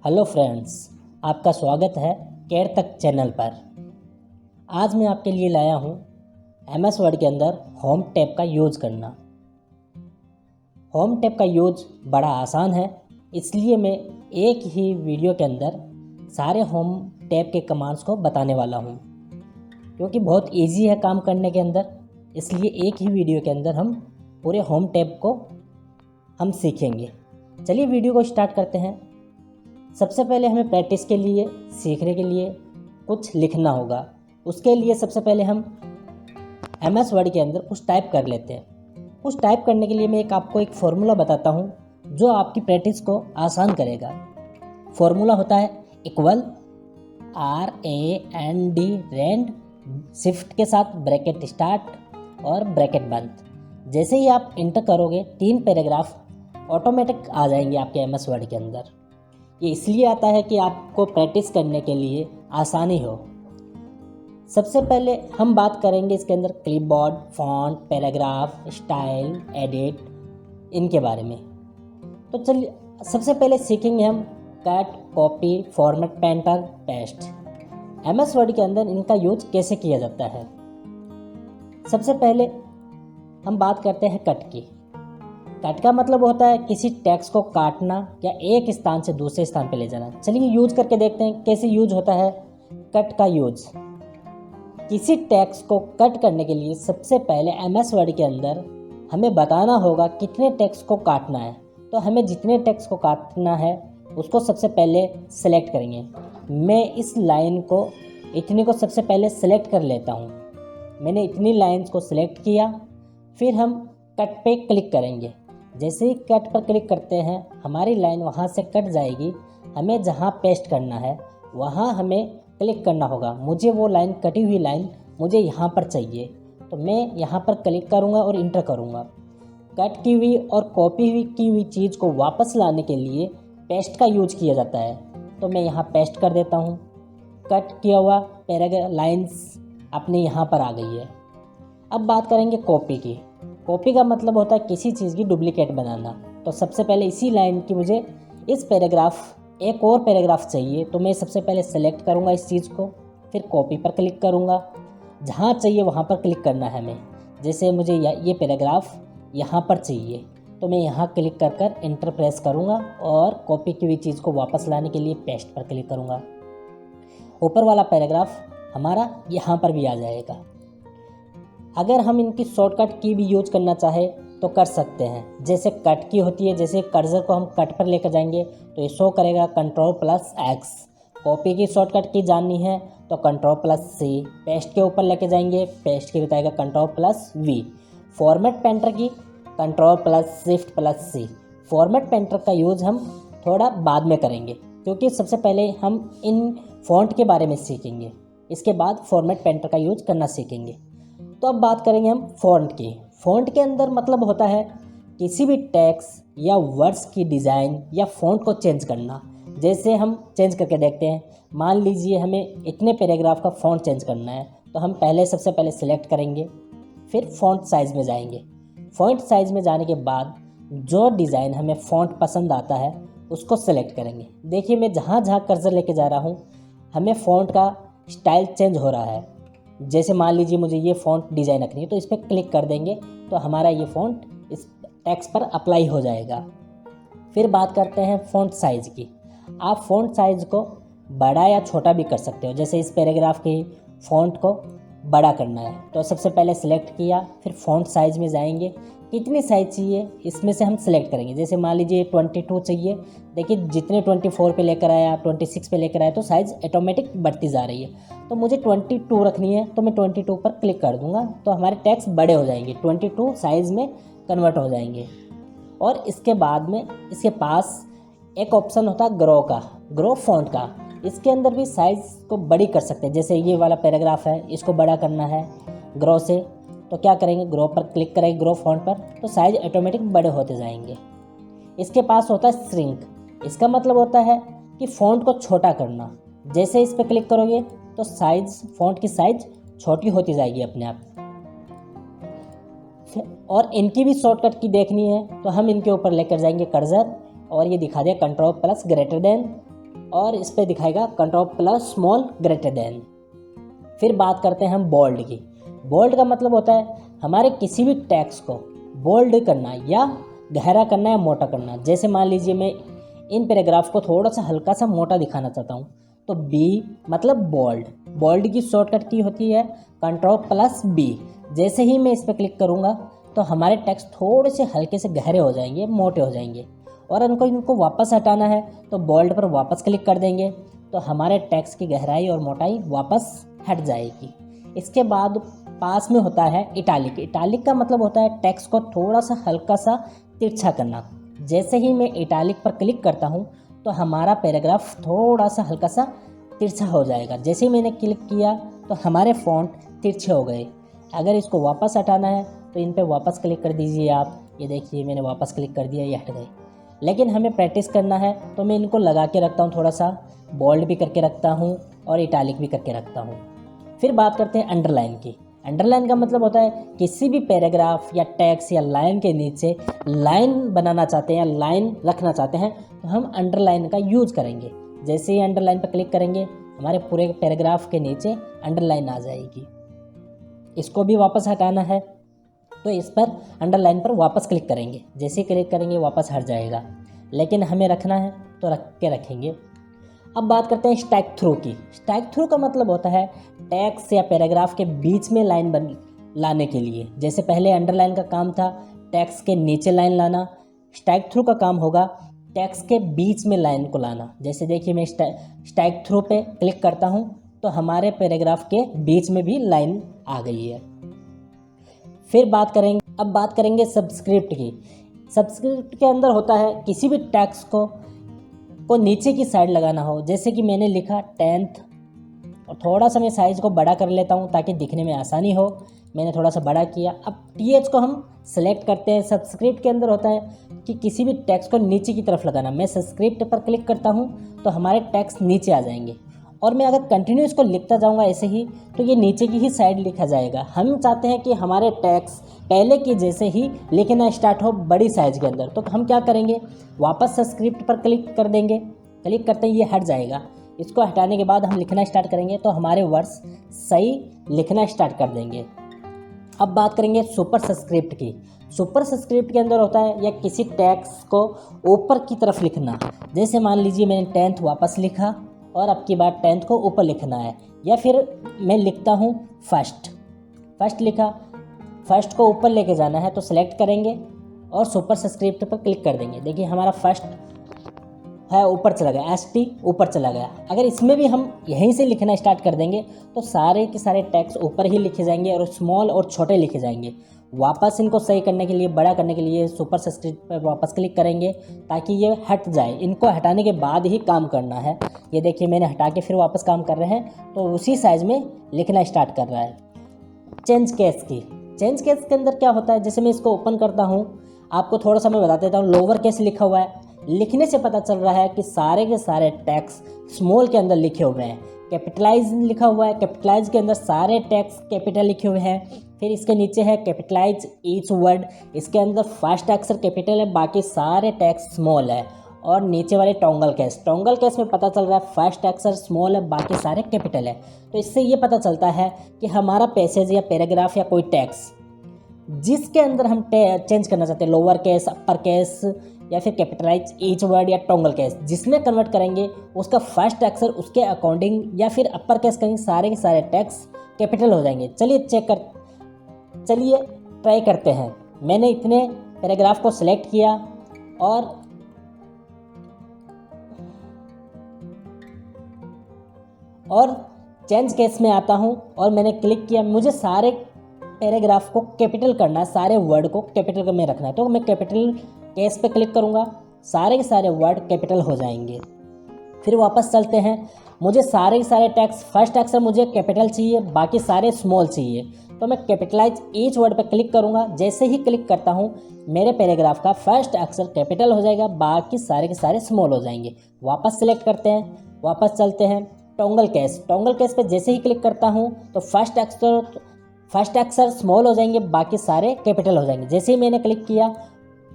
Hello friends, आपका स्वागत है केयर तक चैनल पर। आज मैं आपके लिए लाया हूँ MS वर्ड के अंदर होम टैब का यूज़ करना। होम टैब का यूज़ बड़ा आसान है, इसलिए मैं एक ही वीडियो के अंदर सारे होम टैब के कमांड्स को बताने वाला हूँ, क्योंकि बहुत इजी है काम करने के अंदर। इसलिए एक ही वीडियो के अंदर हम पूरे होम टैब को हम सीखेंगे। चलिए वीडियो को स्टार्ट करते हैं। सबसे पहले हमें प्रैक्टिस के लिए, सीखने के लिए कुछ लिखना होगा। उसके लिए सबसे पहले हम MS वर्ड के अंदर कुछ टाइप कर लेते हैं। कुछ टाइप करने के लिए मैं आपको एक फार्मूला बताता हूँ जो आपकी प्रैक्टिस को आसान करेगा। फार्मूला होता है इक्वल RAND रैंड, शिफ्ट के साथ ब्रैकेट स्टार्ट और ब्रैकेट बंद। जैसे ही आप इंटर करोगे 3 पैराग्राफ ऑटोमेटिक आ जाएंगे आपके MS वर्ड के अंदर। ये इसलिए आता है कि आपको प्रैक्टिस करने के लिए आसानी हो। सबसे पहले हम बात करेंगे इसके अंदर clipboard, font, paragraph, style, edit, इनके बारे में। तो चलिए सबसे पहले सीखेंगे हम cut, copy, format, painter, paste. MS word के अंदर इनका यूज कैसे किया जाता है। सबसे पहले हम बात करते हैं कट की। कट का मतलब होता है किसी टेक्स्ट को काटना या एक स्थान से दूसरे स्थान पर ले जाना। चलिए यूज करके देखते हैं कैसे यूज होता है कट का यूज। किसी टेक्स्ट को कट करने के लिए सबसे पहले MS वर्ड के अंदर हमें बताना होगा कितने टेक्स्ट को काटना है। तो हमें जितने टेक्स्ट को काटना है उसको सबसे पहले सेलेक्ट करेंगे। मैं इस लाइन को इतनी को सबसे पहले सेलेक्ट कर लेता हूँ। मैंने इतनी लाइन्स को सेलेक्ट किया, फिर हम कट पे क्लिक करेंगे। जैसे ही कट पर क्लिक करते हैं हमारी लाइन वहाँ से कट जाएगी। हमें जहाँ पेस्ट करना है वहाँ हमें क्लिक करना होगा। मुझे वो लाइन, कटी हुई लाइन मुझे यहाँ पर चाहिए, तो मैं यहाँ पर क्लिक करूँगा और इंटर करूँगा। कट की हुई और कॉपी की हुई चीज़ को वापस लाने के लिए पेस्ट का यूज किया जाता है। तो मैं यहाँ पेस्ट कर देता हूँ। कट किया हुआ पैराग्राफ लाइन्स अपने यहाँ पर आ गई है। अब बात करेंगे कॉपी की। कॉपी का मतलब होता है किसी चीज़ की डुप्लीकेट बनाना। तो सबसे पहले इसी लाइन की मुझे इस पैराग्राफ एक और पैराग्राफ चाहिए, तो मैं सबसे पहले सेलेक्ट करूँगा इस चीज़ को, फिर कॉपी पर क्लिक करूँगा। जहाँ चाहिए वहाँ पर क्लिक करना है हमें। जैसे मुझे ये पैराग्राफ यहाँ पर चाहिए, तो मैं यहाँ क्लिक कर कर एंटर प्रेस करूँगा और कॉपी की हुई चीज़ को वापस लाने के लिए पेस्ट पर क्लिक करूँगा। ऊपर वाला पैराग्राफ हमारा यहाँ पर भी आ जाएगा। अगर हम इनकी शॉर्टकट की भी यूज करना चाहे तो कर सकते हैं। जैसे कट की होती है, जैसे कर्सर को हम कट पर लेकर जाएंगे तो ये शो करेगा Ctrl+X। कॉपी की शॉर्टकट की जाननी है तो Ctrl+C। पेस्ट के ऊपर लेके जाएंगे, पेस्ट की बताएगा Ctrl+V। फॉर्मेट पेंटर की Ctrl+Shift+C। फॉर्मेट पेंटर का यूज हम थोड़ा बाद में करेंगे, क्योंकि सबसे पहले हम इन फॉन्ट के बारे में सीखेंगे, इसके बाद फॉर्मेट पेंटर का यूज करना सीखेंगे। तो अब बात करेंगे हम फ़ॉन्ट की। फ़ॉन्ट के अंदर मतलब होता है किसी भी टेक्स्ट या वर्ड्स की डिज़ाइन या फ़ॉन्ट को चेंज करना। जैसे हम चेंज करके देखते हैं, मान लीजिए हमें इतने पैराग्राफ का फ़ॉन्ट चेंज करना है, तो हम सबसे पहले सेलेक्ट करेंगे, फिर फ़ॉन्ट साइज़ में जाएंगे। फ़ॉन्ट साइज़ में जाने के बाद जो डिज़ाइन हमें फ़ॉन्ट पसंद आता है उसको सेलेक्ट करेंगे। देखिए मैं जहाँ जहाँ कर्सर लेके जा रहा हूँ हमें फ़ॉन्ट का स्टाइल चेंज हो रहा है। जैसे मान लीजिए मुझे ये फ़ॉन्ट डिज़ाइन रखनी है, तो इस पर क्लिक कर देंगे तो हमारा ये फ़ॉन्ट इस टेक्स्ट पर अप्लाई हो जाएगा। फिर बात करते हैं फ़ॉन्ट साइज़ की। आप फ़ॉन्ट साइज़ को बड़ा या छोटा भी कर सकते हो। जैसे इस पैराग्राफ के फ़ॉन्ट को बड़ा करना है तो सबसे पहले सेलेक्ट किया, फिर फ़ॉन्ट साइज़ में जाएंगे, कितनी साइज़ चाहिए इसमें से हम सेलेक्ट करेंगे। जैसे मान लीजिए 22 चाहिए। देखिए जितने 24 पे लेकर आया, 26 पे लेकर आया, तो साइज़ ऑटोमेटिक बढ़ती जा रही है। तो मुझे 22 रखनी है, तो मैं 22 पर क्लिक कर दूंगा, तो हमारे टेक्स्ट बड़े हो जाएंगे, 22 साइज़ में कन्वर्ट हो जाएंगे। और इसके बाद में इसके पास एक ऑप्शन होता है ग्रो फॉन्ट का। इसके अंदर भी साइज़ को बड़ी कर सकते हैं। जैसे ये वाला पैराग्राफ है, इसको बड़ा करना है ग्रो से, तो क्या करेंगे, ग्रो पर क्लिक करेंगे, ग्रो फॉन्ट पर, तो साइज़ ऑटोमेटिक बड़े होते जाएंगे। इसके पास होता है श्रिंक। इसका मतलब होता है कि फ़ॉन्ट को छोटा करना। जैसे इस पर क्लिक करोगे तो फ़ॉन्ट की साइज़ छोटी होती जाएगी अपने आप। और इनकी भी शॉर्टकट की देखनी है तो हम इनके ऊपर लेकर जाएंगे कर्सर और ये दिखा दिया Ctrl+, और इस पे दिखाएगा control plus small greater than. फिर बात करते हैं हम बोल्ड की। बोल्ड का मतलब होता है हमारे किसी भी टेक्स्ट को बोल्ड करना या गहरा करना या मोटा करना। जैसे मान लीजिए मैं इन पैराग्राफ को थोड़ा सा हल्का सा मोटा दिखाना चाहता हूँ तो बी मतलब बोल्ड। बोल्ड की शॉर्टकट की होती है कंट्रोल प्लस बी। जैसे ही मैं इस पर क्लिक करूँगा तो हमारे टेक्स्ट थोड़े से हल्के से गहरे हो जाएंगे, मोटे हो जाएंगे। और इनको वापस हटाना है तो बोल्ड पर वापस क्लिक कर देंगे तो हमारे टेक्स्ट की गहराई और मोटाई वापस हट जाएगी। इसके बाद पास में होता है इटालिक। इटालिक का मतलब होता है टेक्स्ट को थोड़ा सा हल्का सा तिरछा करना। जैसे ही मैं इटालिक पर क्लिक करता हूँ तो हमारा पैराग्राफ थोड़ा सा हल्का सा तिरछा हो जाएगा। जैसे ही मैंने क्लिक किया तो हमारे फ़ॉन्ट तिरछे हो गए। अगर इसको वापस हटाना है तो इन पे वापस क्लिक कर दीजिए आप। ये देखिए मैंने वापस क्लिक कर दिया, ये हट गए। लेकिन हमें प्रैक्टिस करना है तो मैं इनको लगा के रखता हूँ, थोड़ा सा बोल्ड भी करके रखता हूँ और इटालिक भी करके रखता हूँ। फिर बात करते हैं अंडरलाइन की। अंडरलाइन का मतलब होता है किसी भी पैराग्राफ या टेक्स्ट या लाइन के नीचे लाइन बनाना चाहते हैं या लाइन रखना चाहते हैं तो हम अंडरलाइन का यूज़ करेंगे। जैसे ही अंडरलाइन पर क्लिक करेंगे हमारे पूरे पैराग्राफ के नीचे अंडरलाइन आ जाएगी। इसको भी वापस हटाना है तो इस पर अंडरलाइन पर वापस क्लिक करेंगे। जैसे ही क्लिक करेंगे वापस हट जाएगा, लेकिन हमें रखना है तो रख के रखेंगे। अब बात करते हैं स्टैक थ्रू की। स्टैक थ्रू का मतलब होता है टेक्स्ट या पैराग्राफ के बीच में लाइन लाने के लिए। जैसे पहले अंडरलाइन का काम था टेक्स्ट के नीचे लाइन लाना, स्टैक थ्रू का काम होगा टेक्स्ट के बीच में लाइन को लाना। जैसे देखिए मैं स्टैक थ्रू पे क्लिक करता हूँ तो हमारे पैराग्राफ के बीच में भी लाइन आ गई है। फिर अब बात करेंगे सबस्क्रिप्ट की। सबस्क्रिप्ट के अंदर होता है किसी भी टेक्स्ट को नीचे की साइड लगाना हो। जैसे कि मैंने लिखा 10th और थोड़ा सा मैं साइज़ को बड़ा कर लेता हूँ ताकि दिखने में आसानी हो। मैंने थोड़ा सा बड़ा किया। अब TH को हम सेलेक्ट करते हैं। सबस्क्रिप्ट के अंदर होता है कि किसी भी टेक्स्ट को नीचे की तरफ लगाना। मैं सबस्क्रिप्ट पर क्लिक करता हूँ तो हमारे टेक्स्ट नीचे आ जाएंगे और मैं अगर कंटिन्यू इसको लिखता जाऊँगा ऐसे ही तो ये नीचे की ही साइड लिखा जाएगा। हम चाहते हैं कि हमारे टेक्स्ट पहले की जैसे ही लिखना स्टार्ट हो बड़ी साइज़ के अंदर। तो हम क्या करेंगे, वापस सबस्क्रिप्ट पर क्लिक कर देंगे। क्लिक करते ही ये हट जाएगा। इसको हटाने के बाद हम लिखना स्टार्ट करेंगे तो हमारे वर्ड्स सही लिखना स्टार्ट कर देंगे। अब बात करेंगे सुपर सबस्क्रिप्ट की। सुपर सबस्क्रिप्ट के अंदर होता है या किसी टेक्स्ट को ऊपर की तरफ लिखना। जैसे मान लीजिए मैंने 10th वापस लिखा और अब की बार 10th को ऊपर लिखना है, या फिर मैं लिखता हूँ फर्स्ट लिखा, फर्स्ट को ऊपर लेके जाना है तो सेलेक्ट करेंगे और सुपर सबस्क्रिप्ट पर क्लिक कर देंगे। देखिए हमारा फर्स्ट है ऊपर चला गया, ST ऊपर चला गया। अगर इसमें भी हम यहीं से लिखना स्टार्ट कर देंगे तो सारे के सारे टेक्स्ट ऊपर ही लिखे जाएंगे और स्मॉल और छोटे लिखे जाएंगे। वापस इनको सही करने के लिए, बड़ा करने के लिए सुपर सबस्क्रिप्ट पर वापस क्लिक करेंगे ताकि ये हट जाए। इनको हटाने के बाद ही काम करना है। ये देखिए मैंने हटा के फिर वापस काम कर रहे हैं तो उसी साइज़ में लिखना स्टार्ट कर रहा है। चेंज केस की। चेंज केस के अंदर क्या होता है, जैसे मैं इसको ओपन करता हूँ, आपको थोड़ा सा मैं बता देता हूँ। लोअर केस लिखा हुआ है, लिखने से पता चल रहा है कि सारे के सारे टेक्स्ट स्मॉल के अंदर लिखे हुए हैं। कैपिटलाइज लिखा हुआ है, कैपिटलाइज के अंदर सारे टेक्स्ट कैपिटल लिखे हुए हैं। फिर इसके नीचे है कैपिटलाइज ईच वर्ड, इसके अंदर फर्स्ट अक्षर कैपिटल है, बाकी सारे टेक्स्ट स्मॉल है। और नीचे वाले टोंगल केस में पता चल रहा है फर्स्ट अक्षर स्मॉल है, बाकी सारे कैपिटल है। तो इससे ये पता चलता है कि हमारा पैसेज या पैराग्राफ या कोई टेक्स्ट जिसके अंदर हम चेंज करना चाहते हैं, लोअर केस, अपर केस या फिर कैपिटलाइज ईच वर्ड या टोंगल केस, जिसमें कन्वर्ट करेंगे उसका फर्स्ट अक्षर उसके अकॉर्डिंग या फिर अपर केस करेंगे, सारे के सारे टेक्स्ट कैपिटल हो जाएंगे। चलिए ट्राई करते हैं। मैंने इतने पैराग्राफ को सिलेक्ट किया और चेंज केस में आता हूँ और मैंने क्लिक किया। मुझे सारे पैराग्राफ को कैपिटल करना है, सारे वर्ड को कैपिटल में रखना है, तो मैं कैपिटल केस पे क्लिक करूँगा, सारे के सारे वर्ड कैपिटल हो जाएंगे। फिर वापस चलते हैं। मुझे सारे के सारे टेक्स्ट फर्स्ट अक्षर मुझे कैपिटल चाहिए, बाकी सारे स्मॉल चाहिए, तो मैं कैपिटलाइज ईच वर्ड पे क्लिक करूँगा। जैसे ही क्लिक करता हूँ मेरे पैराग्राफ का फर्स्ट अक्षर कैपिटल हो जाएगा, बाकी सारे के सारे स्मॉल हो जाएंगे। वापस सेलेक्ट करते हैं, वापस चलते हैं। टोंगल केस पे जैसे ही क्लिक करता हूँ तो फर्स्ट अक्षर स्मॉल हो जाएंगे, बाकी सारे कैपिटल हो जाएंगे। जैसे ही मैंने क्लिक किया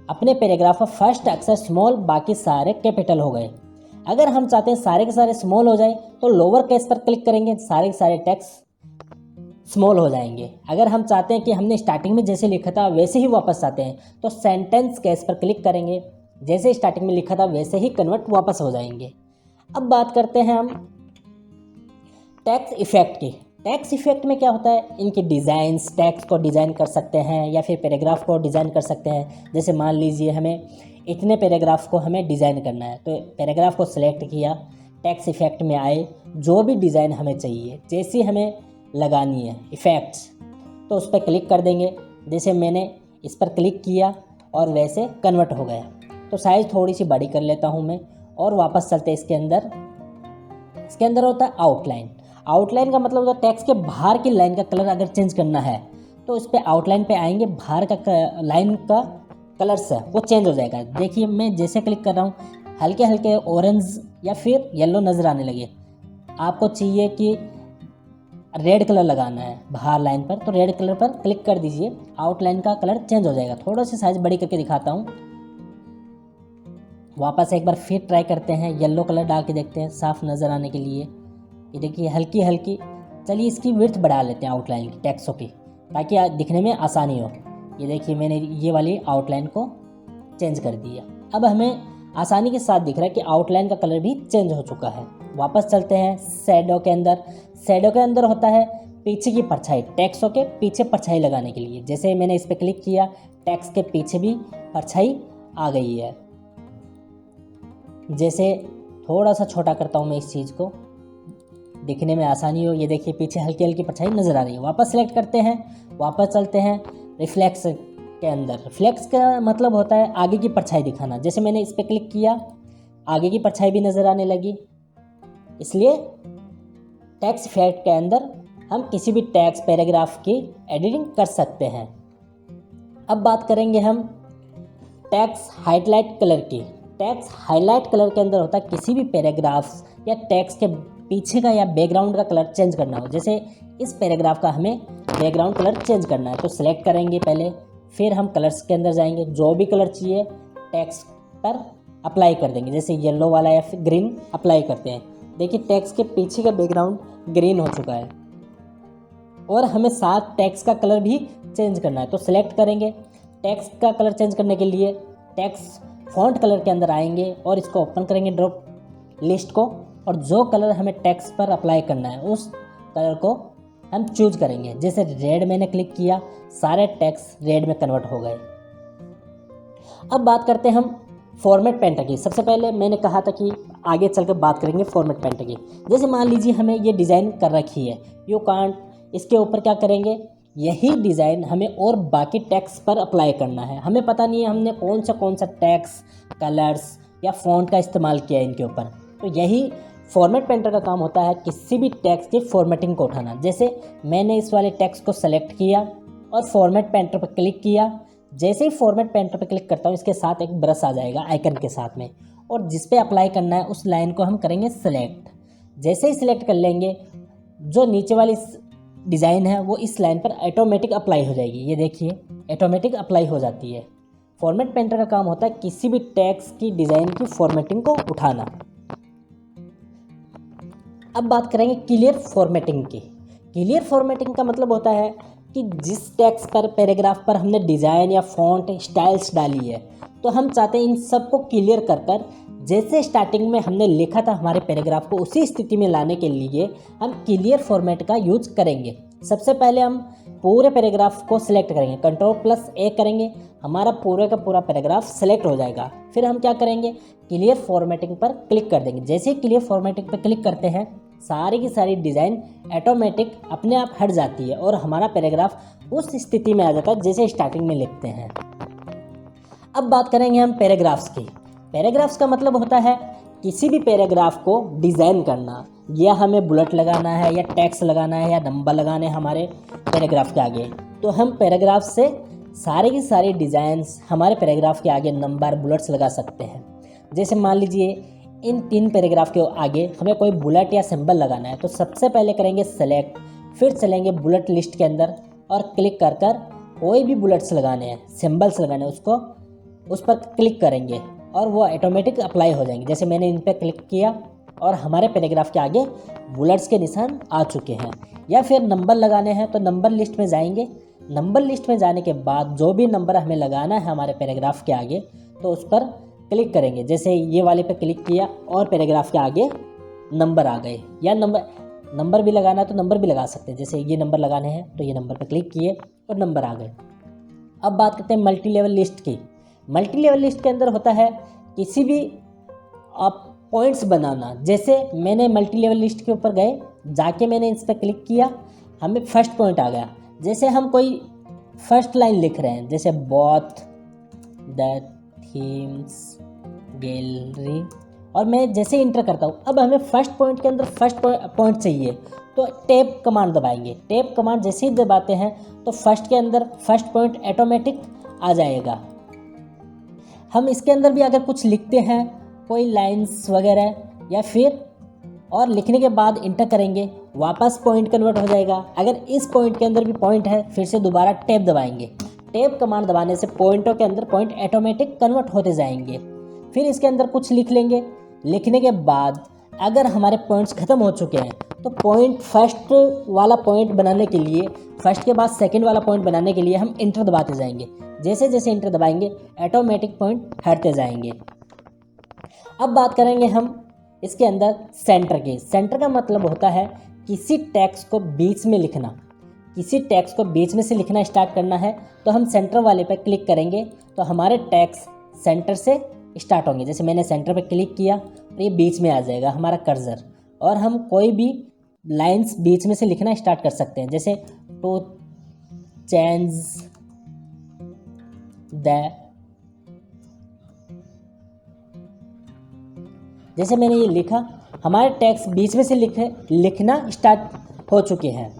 अपने पैराग्राफ का फर्स्ट अक्षर स्मॉल, बाकी सारे कैपिटल हो गए। अगर हम चाहते हैं सारे के सारे स्मॉल हो जाए तो लोअर केस पर क्लिक करेंगे, सारे के सारे टेक्स्ट स्मॉल हो जाएंगे। अगर हम चाहते हैं कि हमने स्टार्टिंग में जैसे लिखा था वैसे ही वापस आते हैं तो सेंटेंस केस पर क्लिक करेंगे, जैसे स्टार्टिंग में लिखा था वैसे ही कन्वर्ट वापस हो जाएंगे। अब बात करते हैं हम टेक्स्ट इफेक्ट की। टेक्स्ट इफेक्ट में क्या होता है, इनके डिज़ाइंस, टेक्स्ट को डिज़ाइन कर सकते हैं या फिर पैराग्राफ को डिज़ाइन कर सकते हैं। जैसे मान लीजिए हमें इतने पैराग्राफ को हमें डिज़ाइन करना है, तो पैराग्राफ को सिलेक्ट किया, टेक्स्ट इफेक्ट में आए, जो भी डिज़ाइन हमें चाहिए, जैसी हमें लगानी है इफ़ेक्ट्स, तो उस पर क्लिक कर देंगे। जैसे मैंने इस पर क्लिक किया और वैसे कन्वर्ट हो गया। तो साइज़ थोड़ी सी बड़ी कर लेता हूँ मैं और वापस चलते हैं इसके अंदर। इसके अंदर होता है आउटलाइन। आउटलाइन का मतलब होता है टेक्स्ट के बाहर की लाइन का कलर अगर चेंज करना है तो इस पर आउटलाइन पे आएंगे, बाहर का लाइन का कलर्स है वो चेंज हो जाएगा। देखिए मैं जैसे क्लिक कर रहा हूँ हल्के हल्के ऑरेंज या फिर येलो नज़र आने लगे। आपको चाहिए कि रेड कलर लगाना है बाहर लाइन पर, तो रेड कलर पर क्लिक कर दीजिए, आउटलाइन का कलर चेंज हो जाएगा। थोड़ा सी साइज बड़ी करके दिखाता हूँ। वापस एक बार फिर ट्राई करते हैं, येलो कलर डाल के देखते हैं साफ नज़र आने के लिए। ये देखिए हल्की हल्की। चलिए इसकी विड्थ बढ़ा लेते हैं आउटलाइन की, टेक्स्टों की, ताकि दिखने में आसानी हो। ये देखिए मैंने ये वाली आउटलाइन को चेंज कर दिया। अब हमें आसानी के साथ दिख रहा है कि आउटलाइन का कलर भी चेंज हो चुका है। वापस चलते हैं शैडो के अंदर। शैडो के अंदर होता है पीछे की परछाई, टेक्स्टों के पीछे परछाई लगाने के लिए। जैसे मैंने इस पर क्लिक किया, टेक्स्ट के पीछे भी परछाई आ गई है। जैसे थोड़ा सा छोटा करता हूँ मैं इस चीज़ को, दिखने में आसानी हो। ये देखिए पीछे हल्की हल्की परछाई नज़र आ रही है। वापस सेलेक्ट करते हैं, वापस चलते हैं रिफ्लेक्स के अंदर। रिफ्लेक्स का मतलब होता है आगे की परछाई दिखाना। जैसे मैंने इस पर क्लिक किया, आगे की परछाई भी नज़र आने लगी। इसलिए टेक्स्ट इफेक्ट के अंदर हम किसी भी टेक्स्ट पैराग्राफ की एडिटिंग कर सकते हैं। अब बात करेंगे हम टेक्स्ट हाईलाइट कलर की। टेक्स्ट हाईलाइट कलर के अंदर होता है किसी भी पैराग्राफ्स या टेक्स्ट के पीछे का या बैकग्राउंड का कलर चेंज करना हो। जैसे इस पैराग्राफ का हमें बैकग्राउंड कलर चेंज करना है तो सिलेक्ट करेंगे पहले, फिर हम कलर्स के अंदर जाएंगे, जो भी कलर चाहिए टेक्स्ट पर अप्लाई कर देंगे। जैसे येलो वाला या फिर ग्रीन अप्लाई करते हैं। देखिए टेक्स्ट के पीछे का बैकग्राउंड ग्रीन हो चुका है और हमें साथ टेक्स्ट का कलर भी चेंज करना है तो सिलेक्ट करेंगे। टेक्स्ट का कलर चेंज करने के लिए टेक्स्ट फॉन्ट कलर के अंदर आएंगे और इसको ओपन करेंगे ड्रॉप लिस्ट को, और जो कलर हमें टेक्स्ट पर अप्लाई करना है उस कलर को हम चूज करेंगे। जैसे रेड मैंने क्लिक किया, सारे टेक्स्ट रेड में कन्वर्ट हो गए। अब बात करते हैं हम फॉर्मेट पेंटर की। सबसे पहले मैंने कहा था कि आगे चलकर बात करेंगे फॉर्मेट पेंटर की। जैसे मान लीजिए हमें ये डिज़ाइन कर रखी है, यू कांट, इसके ऊपर क्या करेंगे, यही डिज़ाइन हमें और बाकी टेक्स्ट पर अप्लाई करना है। हमें पता नहीं है हमने कौन सा टेक्स्ट, कलर्स या फ़ॉन्ट का इस्तेमाल किया है इनके ऊपर। तो यही फॉर्मेट पेंटर का काम होता है, किसी भी टेक्स्ट की फॉर्मेटिंग को उठाना। जैसे मैंने इस वाले टेक्स्ट को सेलेक्ट किया और फॉर्मेट पेंटर पर क्लिक किया। जैसे ही फॉर्मेट पेंटर पर क्लिक करता हूँ इसके साथ एक ब्रश आ जाएगा आइकन के साथ में, और जिस पे अप्लाई करना है उस लाइन को हम करेंगे सेलेक्ट। जैसे ही सिलेक्ट कर लेंगे, जो नीचे वाली डिज़ाइन है वो इस लाइन पर ऑटोमेटिक अप्लाई हो जाएगी। ये देखिए ऑटोमेटिक अप्लाई हो जाती है। फॉर्मेट पेंटर का काम होता है किसी भी टेक्स्ट की डिज़ाइन की फॉर्मेटिंग को उठाना। अब बात करेंगे क्लियर फॉर्मेटिंग की। क्लियर फॉर्मेटिंग का मतलब होता है कि जिस टेक्स्ट पर, पैराग्राफ पर हमने डिज़ाइन या फॉन्ट स्टाइल्स डाली है तो हम चाहते हैं इन सबको क्लियर कर कर जैसे स्टार्टिंग में हमने लिखा था हमारे पैराग्राफ को उसी स्थिति में लाने के लिए हम क्लियर फॉर्मेट का यूज करेंगे। सबसे पहले हम पूरे पैराग्राफ को सिलेक्ट करेंगे, Ctrl+A करेंगे, हमारा पूरे का पूरा पैराग्राफ सेलेक्ट हो जाएगा। फिर हम क्या करेंगे, क्लियर फॉर्मेटिंग पर क्लिक कर देंगे। जैसे ही क्लियर फॉर्मेटिंग पर क्लिक करते हैं सारी की सारी डिज़ाइन ऑटोमेटिक अपने आप हट जाती है और हमारा पैराग्राफ उस स्थिति में आ जाता है जैसे स्टार्टिंग में लिखते हैं। अब बात करेंगे हम पैराग्राफ्स की। पैराग्राफ्स का मतलब होता है किसी भी पैराग्राफ को डिज़ाइन करना, या हमें बुलेट लगाना है या टेक्स्ट लगाना है या नंबर लगाने हमारे पैराग्राफ के आगे, तो हम पैराग्राफ से सारे की सारी डिज़ाइंस हमारे पैराग्राफ के आगे नंबर, बुलेट्स लगा सकते हैं। जैसे मान लीजिए इन 3 पैराग्राफ के आगे हमें कोई बुलेट या सिंबल लगाना है तो सबसे पहले करेंगे सेलेक्ट, फिर चलेंगे बुलेट लिस्ट के अंदर और क्लिक कर कोई भी बुलेट्स लगाने हैं, सिंबल्स लगाने हैं, उसको उस पर क्लिक करेंगे और वो ऑटोमेटिक अप्लाई हो जाएंगे। जैसे मैंने इन पर क्लिक किया और हमारे पैराग्राफ के आगे बुलेट्स के निशान आ चुके हैं। या फिर नंबर लगाने हैं तो नंबर लिस्ट में जाएंगे। नंबर लिस्ट में जाने के बाद जो भी नंबर हमें लगाना है हमारे पैराग्राफ के आगे तो उस पर क्लिक करेंगे। जैसे ये वाले पे क्लिक किया और पैराग्राफ के आगे नंबर आ गए, या नंबर भी लगाना है तो नंबर भी लगा सकते हैं। जैसे ये नंबर लगाने हैं तो ये नंबर पर क्लिक किए और नंबर आ गए। अब बात करते हैं मल्टी लेवल लिस्ट की। मल्टी लेवल लिस्ट के अंदर होता है किसी भी आप पॉइंट्स बनाना। जैसे मैंने मल्टी लेवल लिस्ट के ऊपर गए, जाके मैंने इस पर क्लिक किया, हमें फर्स्ट पॉइंट आ गया। जैसे हम कोई फर्स्ट लाइन लिख रहे हैं, जैसे बोथ द थीम्स गैलरी, और मैं जैसे इंटर करता हूँ, अब हमें फर्स्ट पॉइंट के अंदर फर्स्ट पॉइंट चाहिए तो टैब कमांड दबाएंगे। टैब कमांड जैसे ही दबाते हैं तो फर्स्ट के अंदर फर्स्ट पॉइंट ऑटोमेटिक आ जाएगा। हम इसके अंदर भी अगर कुछ लिखते हैं, कोई लाइंस वगैरह, या फिर और लिखने के बाद इंटर करेंगे, वापस पॉइंट कन्वर्ट हो जाएगा। अगर इस पॉइंट के अंदर भी पॉइंट है, फिर से दोबारा टैब दबाएंगे। टैब कमांड दबाने से पॉइंटों के अंदर पॉइंट ऑटोमेटिक कन्वर्ट होते जाएंगे। फिर इसके अंदर कुछ लिख लेंगे। लिखने के बाद अगर हमारे पॉइंट्स ख़त्म हो चुके हैं तो पॉइंट फर्स्ट वाला पॉइंट बनाने के लिए, फर्स्ट के बाद सेकंड वाला पॉइंट बनाने के लिए हम इंटर दबाते जाएंगे। जैसे जैसे इंटर दबाएंगे ऑटोमेटिक पॉइंट हटते जाएंगे। अब बात करेंगे हम इसके अंदर सेंटर की। सेंटर का मतलब होता है किसी टेक्स्ट को बीच में लिखना। किसी टेक्स्ट को बीच में से लिखना स्टार्ट करना है तो हम सेंटर वाले पर क्लिक करेंगे तो हमारे टेक्स्ट सेंटर से स्टार्ट होंगे। जैसे मैंने सेंटर पे क्लिक किया तो ये बीच में आ जाएगा हमारा कर्सर, और हम कोई भी लाइंस बीच में से लिखना स्टार्ट कर सकते हैं। जैसे टू चेंज द, जैसे मैंने ये लिखा, हमारे टेक्स्ट बीच में से लिखना स्टार्ट हो चुके हैं।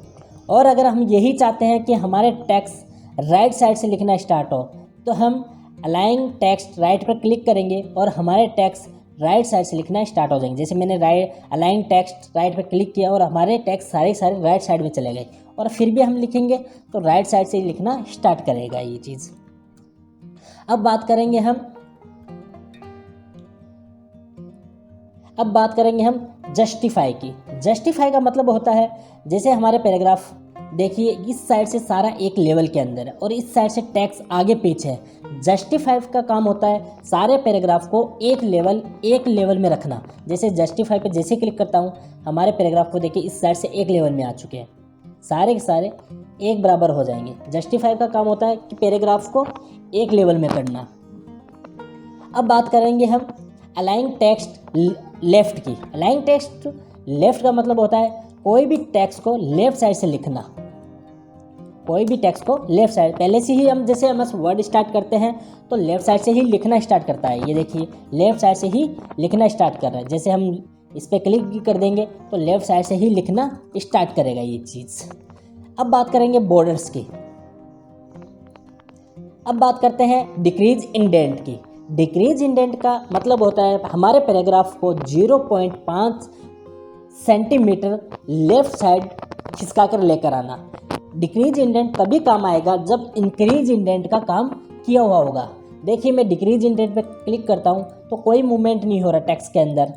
और अगर हम यही चाहते हैं कि हमारे टेक्स्ट राइट साइड से लिखना स्टार्ट हो तो हम अलाइन टेक्स्ट राइट पर क्लिक करेंगे और हमारे टेक्स्ट राइट साइड से लिखना स्टार्ट हो जाएंगे। जैसे मैंने अलाइन टेक्स्ट राइट पर क्लिक किया और हमारे टेक्स्ट सारे राइट साइड में चले गए, और फिर भी हम लिखेंगे तो राइट साइड से लिखना स्टार्ट करेगा ये चीज़। अब बात करेंगे हम जस्टिफाई की। जस्टिफाई का मतलब होता है जैसे हमारे पैराग्राफ देखिए इस साइड से सारा एक लेवल के अंदर है और इस साइड से टेक्स्ट आगे पीछे है। जस्टिफाई का काम होता है सारे पैराग्राफ को एक लेवल में रखना। जैसे जस्टिफाई पे जैसे क्लिक करता हूँ हमारे पैराग्राफ को देखिए इस साइड से एक लेवल में आ चुके हैं, सारे के सारे एक बराबर हो जाएंगे। जस्टिफाई का काम होता है कि पैराग्राफ को एक लेवल में करना। अब बात करेंगे हम अलाइन टेक्स्ट लेफ्ट की। अलाइन टेक्स्ट लेफ्ट का मतलब होता है कोई भी टेक्स्ट को लेफ्ट साइड से लिखना। कोई भी टेक्स्ट को लेफ्ट साइड, पहले से ही हम जैसे हम वर्ड स्टार्ट करते हैं तो लेफ्ट साइड से ही लिखना स्टार्ट करता है। ये देखिए लेफ्ट साइड से ही लिखना स्टार्ट कर रहा है। जैसे हम इस पर क्लिक भी कर देंगे तो लेफ्ट साइड से ही लिखना स्टार्ट करेगा ये चीज़। अब बात करेंगे बॉर्डर्स की। अब बात करते हैं डिक्रीज इंडेंट की। डिक्रीज इंडेंट का मतलब होता है हमारे पैराग्राफ को 0.5 सेंटीमीटर लेफ्ट साइड खिसका कर लेकर आना। डिक्रीज इंडेंट तभी काम आएगा जब इंक्रीज इंडेंट का काम किया हुआ होगा। देखिए मैं डिक्रीज इंडेंट पे क्लिक करता हूँ तो कोई मूवमेंट नहीं हो रहा टेक्स्ट के अंदर,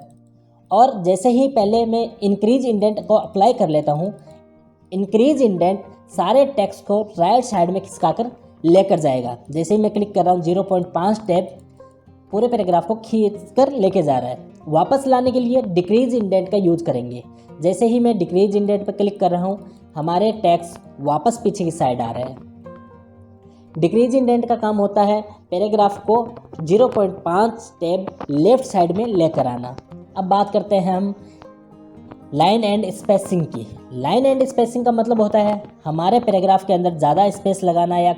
और जैसे ही पहले मैं इंक्रीज इंडेंट को अप्लाई कर लेता हूँ, इंक्रीज इंडेंट सारे टेक्स्ट को राइट साइड में खिसका कर लेकर जाएगा। जैसे ही मैं क्लिक कर रहा हूँ 0.5 टैब पूरे पैराग्राफ को खींच कर लेके जा रहा है। वापस लाने के लिए डिक्रीज इंडेंट का यूज करेंगे। जैसे ही मैं डिक्रीज इंडेंट पर क्लिक कर रहा हूँ हमारे टेक्स्ट वापस पीछे की साइड आ रहे हैं। डिक्रीज इंडेंट का काम होता है पैराग्राफ को 0.5 टैब लेफ्ट साइड में लेकर आना। अब बात करते हैं हम लाइन एंड स्पेसिंग की। लाइन एंड स्पेसिंग का मतलब होता है हमारे पैराग्राफ के अंदर ज़्यादा स्पेस लगाना या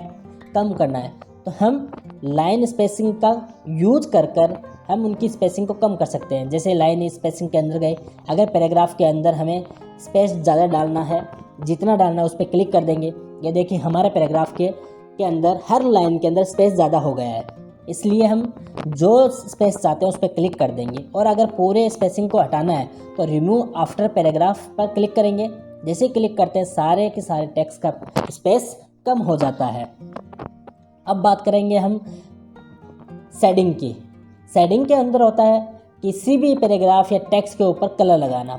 कम करना है तो हम लाइन स्पेसिंग का यूज कर हम उनकी स्पेसिंग को कम कर सकते हैं। जैसे लाइन स्पेसिंग के अंदर गए, अगर पैराग्राफ के अंदर हमें स्पेस ज़्यादा डालना है, जितना डालना है उस पर क्लिक कर देंगे। ये देखिए हमारे पैराग्राफ के अंदर हर लाइन के अंदर स्पेस ज़्यादा हो गया है, इसलिए हम जो स्पेस चाहते हैं उस पर क्लिक कर देंगे। और अगर पूरे स्पेसिंग को हटाना है तो रिमूव आफ्टर पैराग्राफ पर क्लिक करेंगे। जैसे क्लिक करते हैं सारे के सारे टेक्स्ट का स्पेस कम हो जाता है। अब बात करेंगे हम शेडिंग की। शेडिंग के अंदर होता है किसी भी पैराग्राफ या टेक्स्ट के ऊपर कलर लगाना।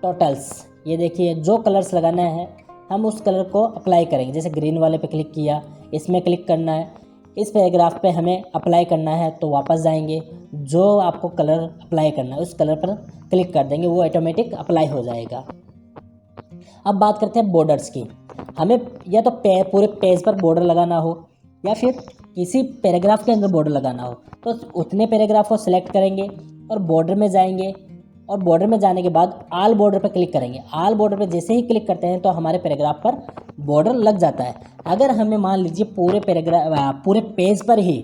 टोटल्स, ये देखिए जो कलर्स लगाना है हम उस कलर को अप्लाई करेंगे। जैसे ग्रीन वाले पे क्लिक किया, इसमें क्लिक करना है, इस पैराग्राफ पे हमें अप्लाई करना है तो वापस जाएंगे, जो आपको कलर अप्लाई करना है उस कलर पर क्लिक कर देंगे, वो ऑटोमेटिक अप्लाई हो जाएगा। अब बात करते हैं बॉर्डर्स की। हमें या तो पूरे पेज पर बॉर्डर लगाना हो या फिर किसी पैराग्राफ के अंदर बॉर्डर लगाना हो, तो उतने पैराग्राफ को सिलेक्ट करेंगे और बॉर्डर में जाएंगे, और बॉर्डर में जाने के बाद आल बॉर्डर पर क्लिक करेंगे। आल बॉर्डर पर जैसे ही क्लिक करते हैं तो हमारे पैराग्राफ पर बॉर्डर लग जाता है। अगर हमें मान लीजिए पूरे पेज पर ही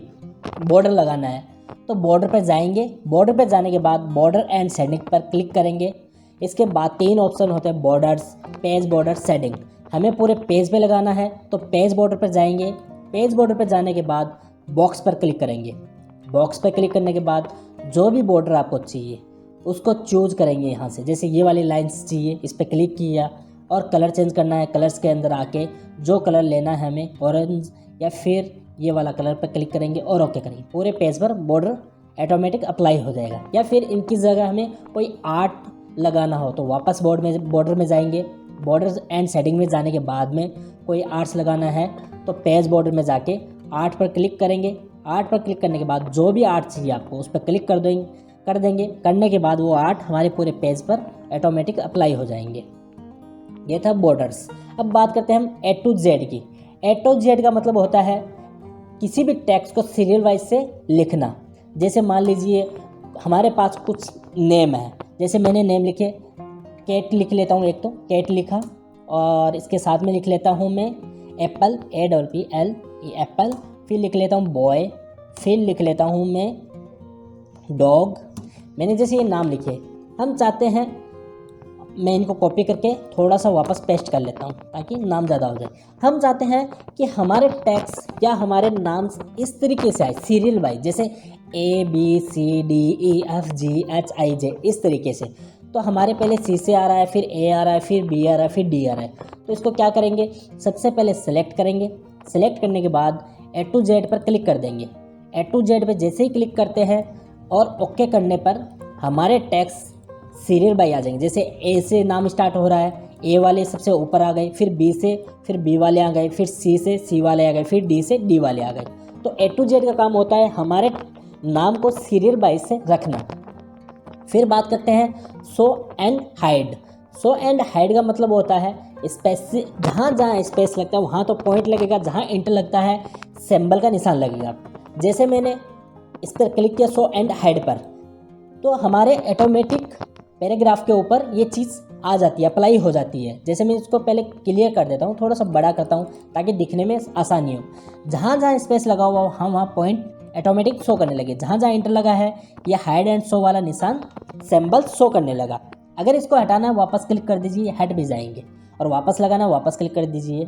बॉर्डर लगाना है तो बॉर्डर पर जाएंगे, बॉर्डर पर जाने के बाद बॉर्डर एंड शेडिंग पर क्लिक करेंगे। इसके बाद 3 ऑप्शन होते हैं, बॉर्डर्स, पेज बॉर्डर, शेडिंग। हमें पूरे पेज पे लगाना है तो पेज बॉर्डर पर जाएंगे, पेज बॉर्डर पर जाने के बाद बॉक्स पर क्लिक करेंगे। बॉक्स पर क्लिक करने के बाद जो भी बॉर्डर आपको चाहिए उसको चूज करेंगे यहाँ से। जैसे ये वाली लाइंस चाहिए, इस पर क्लिक किया और कलर चेंज करना है। कलर्स के अंदर आके जो कलर लेना है हमें, ऑरेंज या फिर ये वाला कलर पर क्लिक करेंगे और ओके करेंगे। पूरे पेज पर बॉर्डर ऑटोमेटिक अप्लाई हो जाएगा। या फिर इनकी जगह हमें कोई आर्ट लगाना हो तो वापस बॉर्डर में जाएंगे, बॉर्डर एंड शेडिंग में जाने के बाद में कोई आर्ट्स लगाना है तो पेज बॉर्डर में जाके आर्ट पर क्लिक करेंगे। आर्ट पर क्लिक करने के बाद जो भी आर्ट चाहिए आपको उस पर क्लिक कर देंगे। करने के बाद वो आर्ट हमारे पूरे पेज पर ऑटोमेटिक अप्लाई हो जाएंगे। ये था बॉर्डर्स। अब बात करते हैं हम A to Z की। A to Z का मतलब होता है किसी भी टेक्स्ट को सीरियल वाइज से लिखना। जैसे मान लीजिए हमारे पास कुछ नेम है, जैसे मैंने नेम लिखे, कैट लिख लेता हूँ। एक तो कैट लिखा और इसके साथ में लिख लेता हूँ मैं एप्पल, APPL एप्पल। फिर लिख लेता हूँ बॉय, फिर लिख लेता हूँ मैं डॉग। मैंने जैसे ये नाम लिखे, हम चाहते हैं मैं इनको कॉपी करके थोड़ा सा वापस पेस्ट कर लेता हूँ ताकि नाम ज़्यादा हो जाए। हम चाहते हैं कि हमारे टेक्स्ट या हमारे नाम इस तरीके से आए सीरियल वाइज, जैसे ABCDEFGHIJ इस तरीके से। तो हमारे पहले C से आ रहा है, फिर A आ रहा है, फिर B आ रहा है, फिर D आ रहा है। तो इसको क्या करेंगे, सबसे पहले सेलेक्ट करेंगे। सेलेक्ट करने के बाद A to Z पर क्लिक कर देंगे। A to Z पर जैसे ही क्लिक करते हैं और ओके करने पर हमारे टेक्स्ट सीरियल बाई आ जाएंगे। जैसे A से नाम स्टार्ट हो रहा है, A वाले सबसे ऊपर आ गए, फिर B से, फिर B वाले आ गए, फिर C से C वाले आ गए, फिर D से D वाले आ गए। तो A to Z का काम होता है हमारे नाम को सीरियल बाई से रखना। फिर बात करते हैं show and hide. Show and hide का मतलब होता है स्पेस, जहाँ जहाँ स्पेस लगता है वहाँ तो पॉइंट लगेगा, जहाँ इंटर लगता है सिंबल का निशान लगेगा। जैसे मैंने इस पर क्लिक किया शो एंड हाइड पर, तो हमारे ऑटोमेटिक पैराग्राफ के ऊपर ये चीज़ आ जाती है, अप्लाई हो जाती है। जैसे मैं इसको पहले क्लियर कर देता हूँ, थोड़ा सा बड़ा करता हूँ ताकि दिखने में आसानी हो। जहाँ जहाँ स्पेस लगा हुआ हो हम वहाँ पॉइंट ऑटोमेटिक शो करने लगे। जहाँ जहाँ इंटर लगा है ये हाइड एंड शो वाला निशान सिंबल शो करने लगा। अगर इसको हटाना है वापस क्लिक कर दीजिए, हट भी जाएंगे, और वापस लगाना है वापस क्लिक कर दीजिए।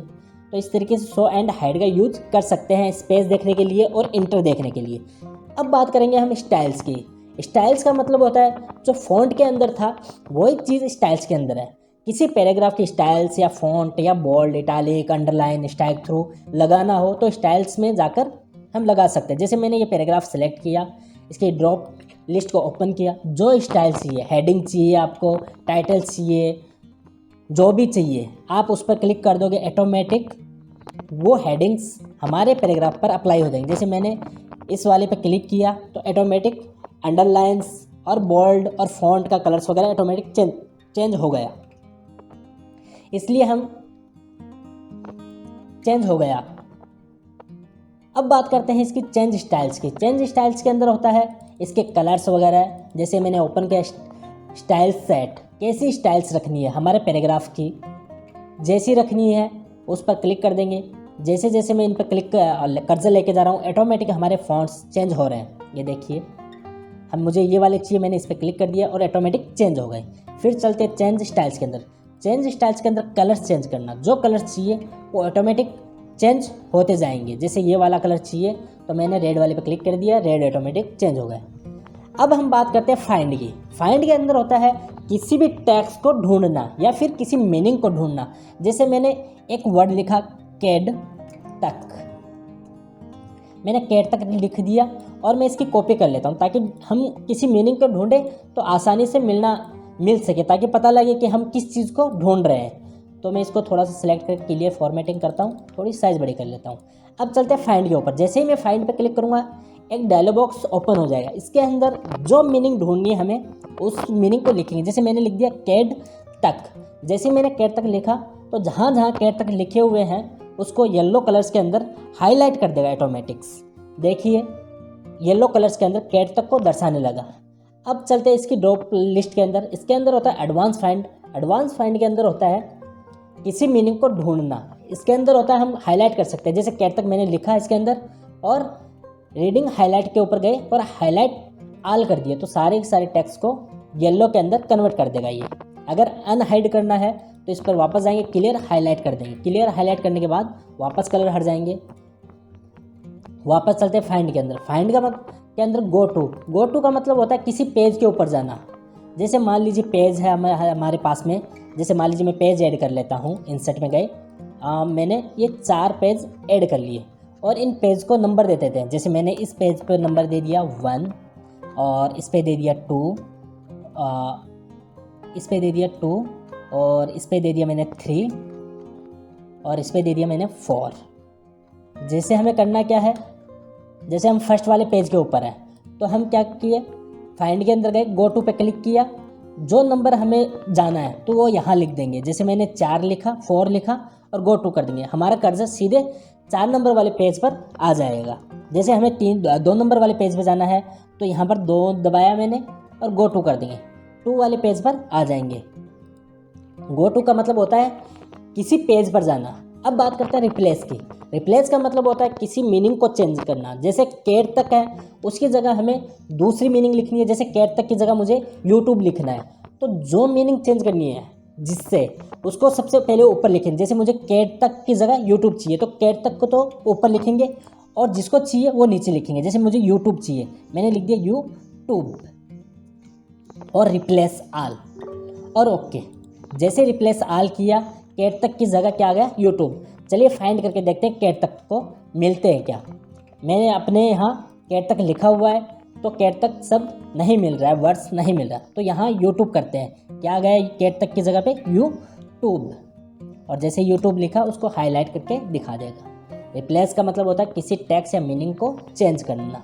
तो इस तरीके से शो एंड हाइड का यूज कर सकते हैं स्पेस देखने के लिए और इंटर देखने के लिए। अब बात करेंगे हम स्टाइल्स की। स्टाइल्स का मतलब होता है जो फ़ॉन्ट के अंदर था वही चीज़ स्टाइल्स के अंदर है। किसी पैराग्राफ की स्टाइल्स या फ़ॉन्ट या bold, italic, underline, strike through लगाना हो तो स्टाइल्स में जाकर हम लगा सकते हैं। जैसे मैंने ये पैराग्राफ सेलेक्ट किया, इसके ड्रॉप लिस्ट को ओपन किया, जो स्टाइल चाहिए, हेडिंग चाहिए आपको, टाइटल चाहिए, जो भी चाहिए आप उस पर क्लिक कर दोगे, ऑटोमेटिक वो हेडिंग्स हमारे पैराग्राफ पर अप्लाई हो जाएंगे। जैसे मैंने इस वाले पर क्लिक किया तो ऑटोमेटिक अंडरलाइंस और बोल्ड और फॉन्ट का कलर्स वगैरह ऑटोमेटिक चेंज हो गया, इसलिए हम चेंज हो गया। अब बात करते हैं इसकी चेंज स्टाइल्स की। चेंज स्टाइल्स के अंदर होता है इसके कलर्स वगैरह। जैसे मैंने ओपन किया स्टाइल सेट, कैसी स्टाइल्स रखनी है हमारे पैराग्राफ की, जैसी रखनी है उस पर क्लिक कर देंगे। जैसे जैसे मैं इन पर क्लिक कर्सर लेके जा रहा हूँ ऑटोमेटिक हमारे फॉन्ट्स चेंज हो रहे हैं। ये देखिए, हम मुझे ये वाले चाहिए, मैंने इस पर क्लिक कर दिया और ऑटोमेटिक चेंज हो गए। फिर चलते हैं चेंज स्टाइल्स के अंदर। चेंज स्टाइल्स के अंदर कलर्स चेंज करना, जो कलर्स चाहिए वो ऑटोमेटिक चेंज होते जाएंगे। जैसे ये वाला कलर चाहिए तो मैंने रेड वाले पे क्लिक कर दिया, रेड ऑटोमेटिक चेंज हो गया। अब हम बात करते हैं फाइंड की। फाइंड के अंदर होता है किसी भी टेक्स्ट को ढूंढना या फिर किसी मीनिंग को ढूंढना। जैसे मैंने एक वर्ड लिखा कैड तक, मैंने कैट तक लिख दिया और मैं इसकी कॉपी कर लेता हूँ ताकि हम किसी मीनिंग को ढूंढें तो आसानी से मिल सके, ताकि पता लगे कि हम किस चीज़ को ढूंढ रहे हैं। तो मैं इसको थोड़ा सा सिलेक्ट करके क्लियर फॉर्मेटिंग करता हूँ, थोड़ी साइज़ बड़ी कर लेता हूँ। अब चलते हैं फाइंड के ऊपर। जैसे ही मैं फाइंड पे क्लिक करूँगा एक डायलॉग बॉक्स ओपन हो जाएगा। इसके अंदर जो मीनिंग ढूंढनी है हमें उस मीनिंग को लिखेंगे। जैसे मैंने लिख दिया कैट तक। जैसे ही मैंने कैट तक लिखा तो जहाँ जहाँ कैट तक लिखे हुए हैं उसको येलो कलर्स के अंदर हाईलाइट कर देगा ऑटोमेटिक्स। देखिए येलो कलर्स के अंदर कैट तक को दर्शाने लगा। अब चलते हैं इसकी ड्रॉप लिस्ट के अंदर। इसके अंदर होता है एडवांस फाइंड। एडवांस फाइंड के अंदर होता है किसी मीनिंग को ढूंढना। इसके अंदर होता है हम हाईलाइट कर सकते हैं। जैसे कैट तक मैंने लिखा इसके अंदर और रीडिंग हाईलाइट के ऊपर गए और हाईलाइट आल कर दिए तो सारे के सारे टेक्स्ट को येलो के अंदर कन्वर्ट कर देगा ये। अगर अनहाइड करना है तो इस पर वापस जाएंगे, क्लियर हाईलाइट कर देंगे। क्लियर हाईलाइट करने के बाद वापस कलर हट जाएंगे। वापस चलते हैं फाइंड के अंदर। फाइंड के अंदर गो टू का मतलब होता है किसी पेज के ऊपर जाना। जैसे मान लीजिए पेज है हमारे पास में, जैसे मान लीजिए मैं पेज ऐड कर लेता हूँ। इंसर्ट में गए, मैंने ये 4 पेज ऐड कर लिए और इन पेज को नंबर दे देते हैं। जैसे मैंने इस पेज पर नंबर दे दिया 1 और इस पे दे दिया 2, इस पे दे दिया 2 और इस पे दे दिया मैंने 3 और इस पे दे दिया मैंने 4। जैसे हमें करना क्या है, जैसे हम फर्स्ट वाले पेज के ऊपर हैं तो हम क्या किए, फाइंड के अंदर गए, गो टू पे क्लिक किया। जो नंबर हमें जाना है तो वो यहाँ लिख देंगे। जैसे मैंने 4 लिखा, 4 लिखा और गो टू कर देंगे। हमारा कर्सर सीधे 4 नंबर वाले पेज पर आ जाएगा। जैसे हमें 2 नंबर वाले पेज पर जाना है तो यहाँ पर 2 दबाया मैंने और गो टू कर देंगे, 2 वाले पेज पर आ जाएंगे। गो टू का मतलब होता है किसी पेज पर जाना। अब बात करते हैं रिप्लेस की। रिप्लेस का मतलब होता है किसी मीनिंग को चेंज करना। जैसे कैट तक है उसकी जगह हमें दूसरी मीनिंग लिखनी है। जैसे कैट तक की जगह मुझे यूट्यूब लिखना है तो जो मीनिंग चेंज करनी है जिससे उसको सबसे पहले ऊपर लिखेंगे। जैसे मुझे कैट तक की जगह यूट्यूब चाहिए तो कैट तक को तो ऊपर लिखेंगे और जिसको चाहिए वो नीचे लिखेंगे। जैसे मुझे यूट्यूब चाहिए, मैंने लिख दिया यूट्यूब और रिप्लेस आल और ओके। जैसे रिप्लेस आल किया कैट तक की जगह क्या आ गया, यूट्यूब। चलिए फाइंड करके देखते हैं कैट तक को मिलते हैं क्या। मैंने अपने यहाँ कैट तक लिखा हुआ है तो कैट तक शब्द नहीं मिल रहा है, वर्ड्स नहीं मिल रहा, तो यहाँ यूट्यूब करते हैं। क्या आ गया कैट तक की जगह पे, यूट्यूब। और जैसे यूट्यूब लिखा उसको हाईलाइट करके दिखा देगा। रिप्लेस का मतलब होता है किसी टेक्स्ट या मीनिंग को चेंज करना।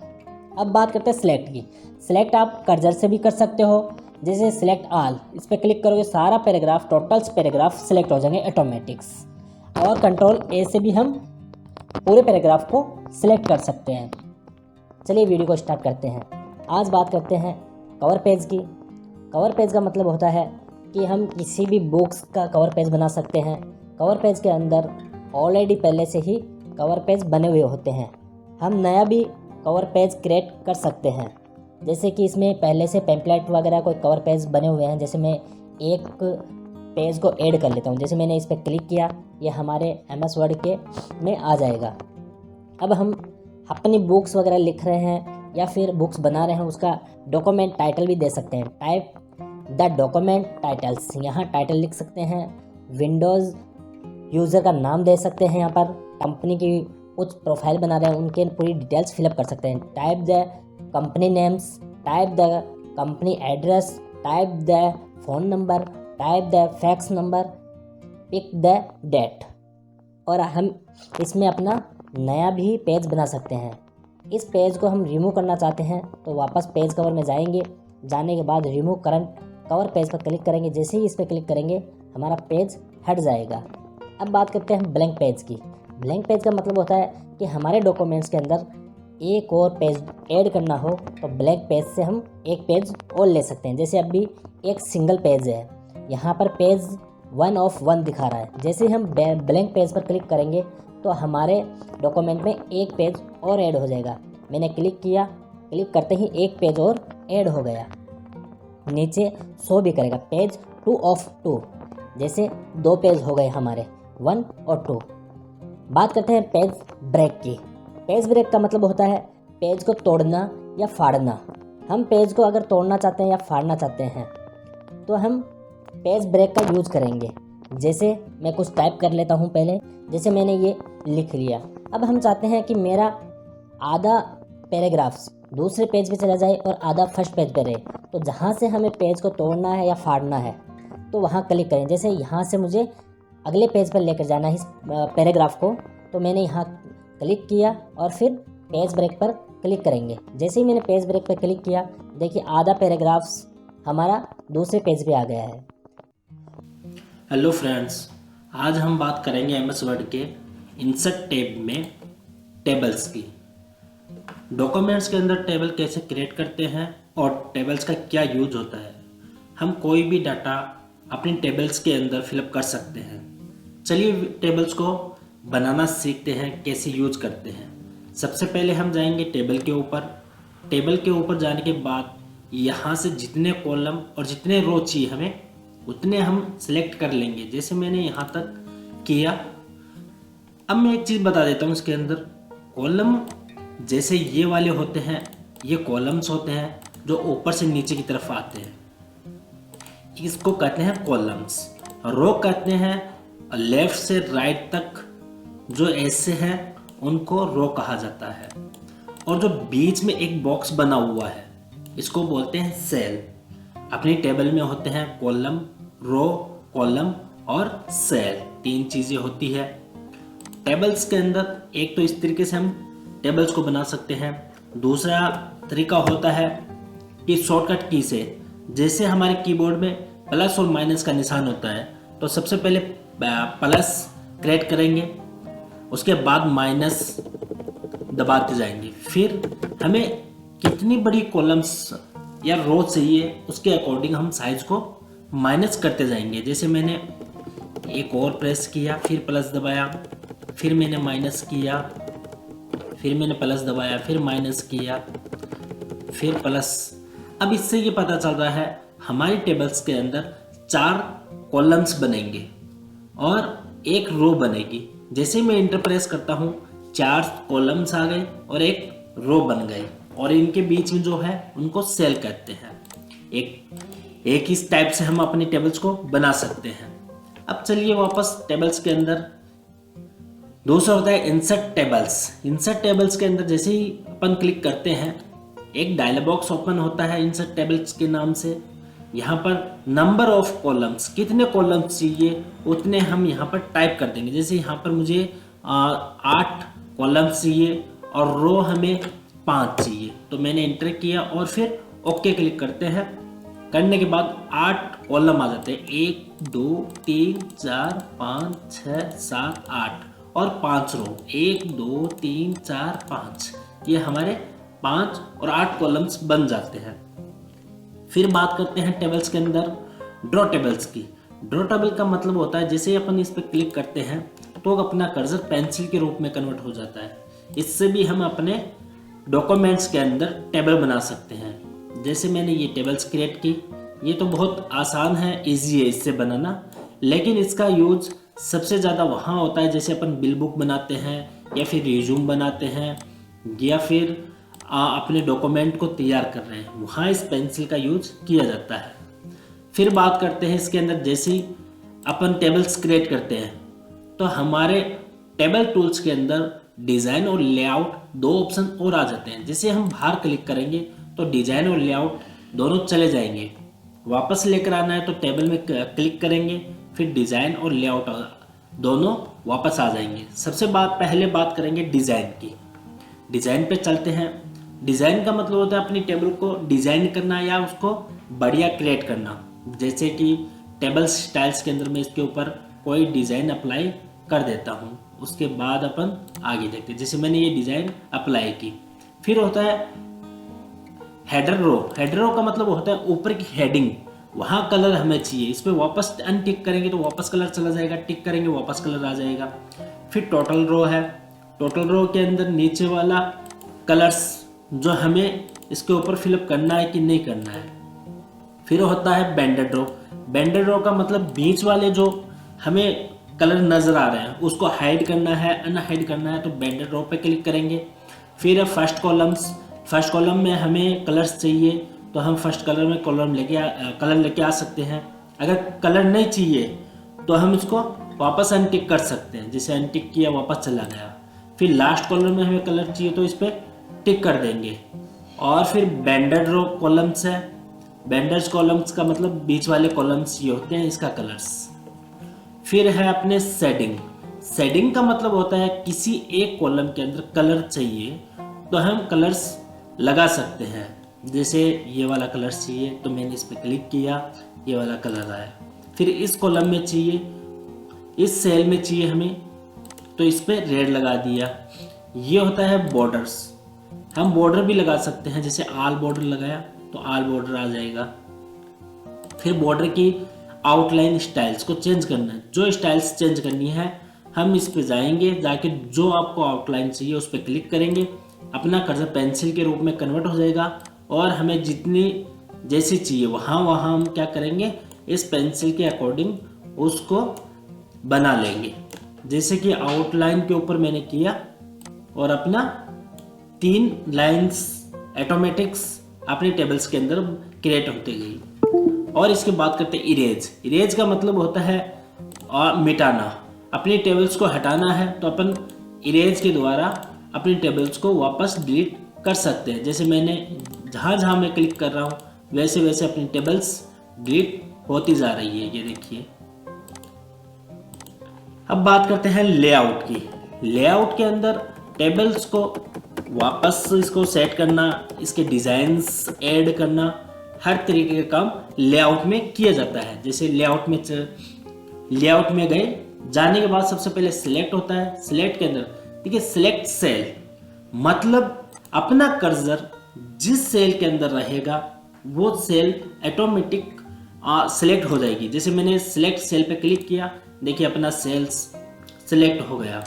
अब बात करते हैं सिलेक्ट की। सिलेक्ट आप कर्सर से भी कर सकते हो। जैसे सिलेक्ट आल, इस पर क्लिक करोगे सारा पैराग्राफ, टोटल पैराग्राफ सिलेक्ट हो जाएंगे ऑटोमेटिक्स। और कंट्रोल ए से भी हम पूरे पैराग्राफ को सिलेक्ट कर सकते हैं। चलिए वीडियो को स्टार्ट करते हैं। आज बात करते हैं कवर पेज की। कवर पेज का मतलब होता है कि हम किसी भी बुक्स का कवर पेज बना सकते हैं। कवर पेज के अंदर ऑलरेडी पहले से ही कवर पेज बने हुए होते हैं। हम नया भी कवर पेज क्रिएट कर सकते हैं। जैसे कि इसमें पहले से पैम्पलेट वगैरह कोई कवर पेज बने हुए हैं। जैसे मैं एक पेज को ऐड कर लेता हूँ। जैसे मैंने इस पर क्लिक किया, ये हमारे MS वर्ड के में आ जाएगा। अब हम अपनी बुक्स वगैरह लिख रहे हैं या फिर बुक्स बना रहे हैं, उसका डॉक्यूमेंट टाइटल भी दे सकते हैं। टाइप द डॉक्यूमेंट टाइटल्स, यहाँ टाइटल लिख सकते हैं। विंडोज़ यूज़र का नाम दे सकते हैं। यहाँ पर कंपनी की कुछ प्रोफाइल बना रहे हैं उनके पूरी डिटेल्स फिलअप कर सकते हैं। Type the company names, type the company address, type the phone number, type the fax number, pick the date. और हम इसमें अपना नया भी पेज बना सकते हैं। इस पेज को हम रिमूव करना चाहते हैं तो वापस पेज कवर में जाएंगे। जाने के बाद रिमूव करंट कवर पेज पर क्लिक करेंगे। जैसे ही इस पर क्लिक करेंगे हमारा पेज हट जाएगा। अब बात करते हैं ब्लैंक पेज की। ब्लैंक पेज का मतलब होता है कि हमारे डॉक्यूमेंट्स के अंदर एक और पेज ऐड करना हो तो ब्लैंक पेज से हम एक पेज और ले सकते हैं। जैसे अभी एक सिंगल पेज है, यहाँ पर पेज 1 of 1 दिखा रहा है। जैसे हम ब्लैंक पेज पर क्लिक करेंगे तो हमारे डॉक्यूमेंट में एक पेज और ऐड हो जाएगा। मैंने क्लिक किया, क्लिक करते ही एक पेज और ऐड हो गया। नीचे शो भी करेगा पेज 2 of 2। जैसे 2 पेज हो गए हमारे, 1 और 2। बात करते हैं पेज ब्रेक की। पेज ब्रेक का मतलब होता है पेज को तोड़ना या फाड़ना। हम पेज को अगर तोड़ना चाहते हैं या फाड़ना चाहते हैं तो हम पेज ब्रेक का यूज़ करेंगे। जैसे मैं कुछ टाइप कर लेता हूँ पहले। जैसे मैंने ये लिख लिया। अब हम चाहते हैं कि मेरा आधा पैराग्राफ्स दूसरे पेज पे चला जाए और आधा फर्स्ट पेज पे रहे, तो जहाँ से हमें पेज को तोड़ना है या फाड़ना है तो वहाँ क्लिक करें। जैसे यहाँ से मुझे अगले पेज पर लेकर जाना है इस पैराग्राफ को, तो मैंने यहाँ क्लिक किया और फिर पेज ब्रेक पर क्लिक करेंगे। जैसे ही मैंने पेज ब्रेक पर क्लिक किया, देखिए आधा पैराग्राफ्स हमारा दूसरे पेज पे आ गया है। हेलो फ्रेंड्स, आज हम बात करेंगे एमएस वर्ड के इंसर्ट टैब में टेबल्स की। डॉक्यूमेंट्स के अंदर टेबल कैसे क्रिएट करते हैं और टेबल्स का क्या यूज होता है। हम कोई भी डाटा अपनी टेबल्स के अंदर फिलअप कर सकते हैं। चलिए टेबल्स को बनाना सीखते हैं, कैसे यूज करते हैं। सबसे पहले हम जाएंगे टेबल के ऊपर। टेबल के ऊपर जाने के बाद यहाँ से जितने कॉलम और जितने रो चाहिए हमें उतने हम सिलेक्ट कर लेंगे। जैसे मैंने यहाँ तक किया। अब मैं एक चीज़ बता देता हूँ, इसके अंदर कॉलम जैसे ये वाले होते हैं, ये कॉलम्स होते हैं जो ऊपर से नीचे की तरफ आते हैं, इसको कहते हैं कॉलम्स। रो कहते हैं लेफ्ट से राइट तक जो ऐसे हैं उनको रो कहा जाता है। और जो बीच में एक बॉक्स बना हुआ है इसको बोलते हैं सेल। अपनी टेबल में होते हैं कॉलम, रो, कॉलम और सेल, 3 चीज़ें होती है टेबल्स के अंदर। एक तो इस तरीके से हम टेबल्स को बना सकते हैं। दूसरा तरीका होता है कि शॉर्टकट की से, जैसे हमारे कीबोर्ड में प्लस और माइनस का निशान होता है, तो सबसे पहले प्लस क्रिएट करेंगे, उसके बाद माइनस दबाते जाएंगे। फिर हमें कितनी बड़ी कॉलम्स या रो चाहिए उसके अकॉर्डिंग हम साइज को माइनस करते जाएंगे। जैसे मैंने एक और प्रेस किया, फिर प्लस दबाया, फिर मैंने माइनस किया, फिर मैंने प्लस दबाया, फिर माइनस किया, फिर प्लस। अब इससे ये पता चल रहा है हमारी टेबल्स के अंदर 4 कॉलम्स बनेंगे और एक रो बनेगी। जैसे मैं इंटर प्रेस करता हूँ 4 कॉलम्स आ गए और एक रो बन गई, और इनके बीच में जो है उनको सेल कहते हैं। एक इस टाइप से हम अपनी टेबल्स को बना सकते हैं। अब चलिए वापस टेबल्स के अंदर। दूसरा होता है इंसर्ट टेबल्स। इंसर्ट टेबल्स के अंदर जैसे ही अपन क्लिक करते हैं एक डायलॉग बॉक्स ओपन होता है इंसर्ट टेबल्स के नाम से। यहाँ पर नंबर ऑफ कॉलम्स, कितने कॉलम्स चाहिए उतने हम यहाँ पर टाइप कर देंगे। जैसे यहाँ पर मुझे 8 कॉलम्स चाहिए और रो हमें 5 चाहिए, तो मैंने इंटर किया और फिर ओके क्लिक करते हैं। करने के बाद 8 कॉलम आ जाते हैं, 1 2 3 4 5 6 7 8 और 5 रो, 1 2 3 4 5, ये हमारे 5 और 8 कॉलम्स बन जाते हैं। फिर बात करते हैं टेबल्स के अंदर ड्रॉ टेबल्स की। ड्रॉ टेबल का मतलब होता है जैसे अपन इस पर क्लिक करते हैं तो अपना कर्सर पेंसिल के रूप में कन्वर्ट हो जाता है। इससे भी हम अपने डॉक्यूमेंट्स के अंदर टेबल बना सकते हैं। जैसे मैंने ये टेबल्स क्रिएट की, ये तो बहुत आसान है, इजी है इससे बनाना, लेकिन इसका यूज सबसे ज़्यादा वहाँ होता है जैसे अपन बिल बुक बनाते हैं या फिर रिज्यूम बनाते हैं या फिर अपने डॉक्यूमेंट को तैयार कर रहे हैं, वहाँ इस पेंसिल का यूज किया जाता है। फिर बात करते हैं इसके अंदर जैसे ही अपन टेबल्स क्रिएट करते हैं तो हमारे टेबल टूल्स के अंदर डिज़ाइन और लेआउट 2 ऑप्शन और आ जाते हैं। जैसे हम बाहर क्लिक करेंगे तो डिज़ाइन और लेआउट दोनों चले जाएंगे। वापस लेकर आना है तो टेबल में क्लिक करेंगे, फिर डिज़ाइन और लेआउट दोनों वापस आ जाएंगे। सबसे पहले बात करेंगे डिज़ाइन की। डिज़ाइन पे चलते हैं। डिज़ाइन का मतलब होता है अपनी टेबल को डिज़ाइन करना या उसको बढ़िया क्रिएट करना। जैसे कि टेबल स्टाइल्स के अंदर मैं इसके ऊपर कोई डिज़ाइन अप्लाई कर देता हूँ, उसके बाद अपन आगे देखते हैं। जैसे मैंने ये डिज़ाइन अप्लाई की। फिर होता है हेडर रो। हेडर रो का मतलब होता है ऊपर की हेडिंग, वहाँ कलर हमें चाहिए। इस पर वापस अनटिक करेंगे तो वापस कलर चला जाएगा, टिक करेंगे वापस कलर आ जाएगा। फिर टोटल रो है। टोटल रो के अंदर नीचे वाला कलर्स जो हमें इसके ऊपर फिलअप करना है कि नहीं करना है। फिर होता है बैंडेड रो। बैंडेड रो का मतलब बीच वाले जो हमें कलर नज़र आ रहे हैं उसको हाइड करना है, अनहाइड करना है, तो बैंडेड रो पे क्लिक करेंगे। फिर फर्स्ट कॉलम्स। फर्स्ट कॉलम में हमें कलर्स चाहिए तो हम फर्स्ट कलर में कलर लेके आ सकते हैं। अगर कलर नहीं चाहिए तो हम इसको वापस अनटिक कर सकते हैं। जैसे अनटिक किया वापस चला गया। फिर लास्ट कॉलम में हमें कलर चाहिए तो इस पर टिक कर देंगे। और फिर बेंडेड रो कॉलम्स है, बेंडर्स कॉलम्स का मतलब बीच वाले कॉलम्स ये होते हैं, इसका कलर्स। फिर है अपने शेडिंग। शेडिंग का मतलब होता है किसी एक कॉलम के अंदर कलर चाहिए तो हम कलर्स लगा सकते हैं। जैसे ये वाला कलर चाहिए तो मैंने इस पर क्लिक किया, ये वाला कलर आया। फिर इस कॉलम में चाहिए, इस सेल में चाहिए हमें, तो इस पर रेड लगा दिया। ये होता है बॉर्डर्स। हम बॉर्डर भी लगा सकते हैं, जैसे आल बॉर्डर लगाया तो आल बॉर्डर आ जाएगा। फिर बॉर्डर की आउटलाइन स्टाइल्स को चेंज करना है, जो स्टाइल्स चेंज करनी है हम इस पे जाएंगे, जाके जो आपको आउटलाइन चाहिए उस पर क्लिक करेंगे, अपना कर्सर पेंसिल के रूप में कन्वर्ट हो जाएगा और हमें जितनी जैसी चाहिए वहाँ हम क्या करेंगे, इस पेंसिल के अकॉर्डिंग उसको बना लेंगे। जैसे कि आउटलाइन के ऊपर मैंने किया और अपना 3 लाइंस ऑटोमेटिक्स अपने टेबल्स के अंदर क्रिएट होते गई। और इसके बाद करते हैं इरेज। इरेज का मतलब होता है मिटाना। अपनी टेबल्स को हटाना है तो अपन इरेज के द्वारा अपनी टेबल्स को वापस डिलीट कर सकते हैं। जैसे मैंने जहाँ मैं क्लिक कर रहा हूँ वैसे वैसे अपनी टेबल्स डिलीट होती जा रही है, ये देखिए। अब बात करते हैं लेआउट की। लेआउट के अंदर टेबल्स को वापस इसको सेट करना, इसके डिजाइन्स ऐड करना, हर तरीके का काम लेआउट में किया जाता है। जैसे लेआउट में गए, जाने के बाद सबसे पहले सिलेक्ट होता है। सिलेक्ट के अंदर देखिए सिलेक्ट सेल, मतलब अपना कर्सर जिस सेल के अंदर रहेगा वो सेल ऑटोमेटिक सिलेक्ट हो जाएगी। जैसे मैंने सिलेक्ट सेल पे क्लिक किया, देखिए अपना सेल्स सिलेक्ट हो गया।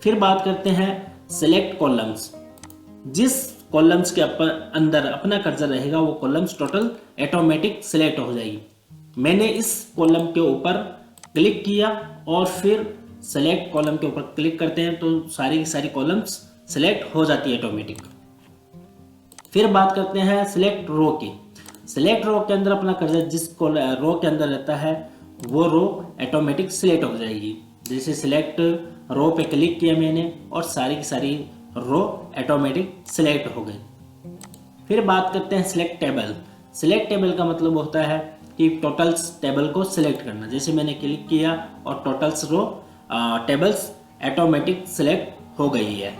फिर बात करते हैं सिलेक्ट कॉलम्स। जिस कॉलम्स के अंदर अपना कर्सर रहेगा वो कॉलम्स टोटल ऑटोमेटिक सिलेक्ट हो जाएगी। मैंने इस कॉलम के ऊपर क्लिक किया और फिर सेलेक्ट कॉलम के ऊपर क्लिक करते हैं तो सारी की सारी कॉलम्स सेलेक्ट हो जाती है ऑटोमेटिक। फिर बात करते हैं सिलेक्ट रो की। सिलेक्ट रो के अंदर अपना कर्सर जिस रो के अंदर रहता है वो रो ऑटोमेटिक सिलेक्ट हो जाएगी। जैसे सिलेक्ट रो पे क्लिक किया मैंने और सारी की सारी रो ऑटोमेटिक सिलेक्ट हो गई। फिर बात करते हैं सिलेक्ट टेबल। सिलेक्ट टेबल का मतलब होता है कि टोटल्स टेबल को सिलेक्ट करना। जैसे मैंने क्लिक किया और टोटल्स रो टेबल्स ऑटोमेटिक सिलेक्ट हो गई है।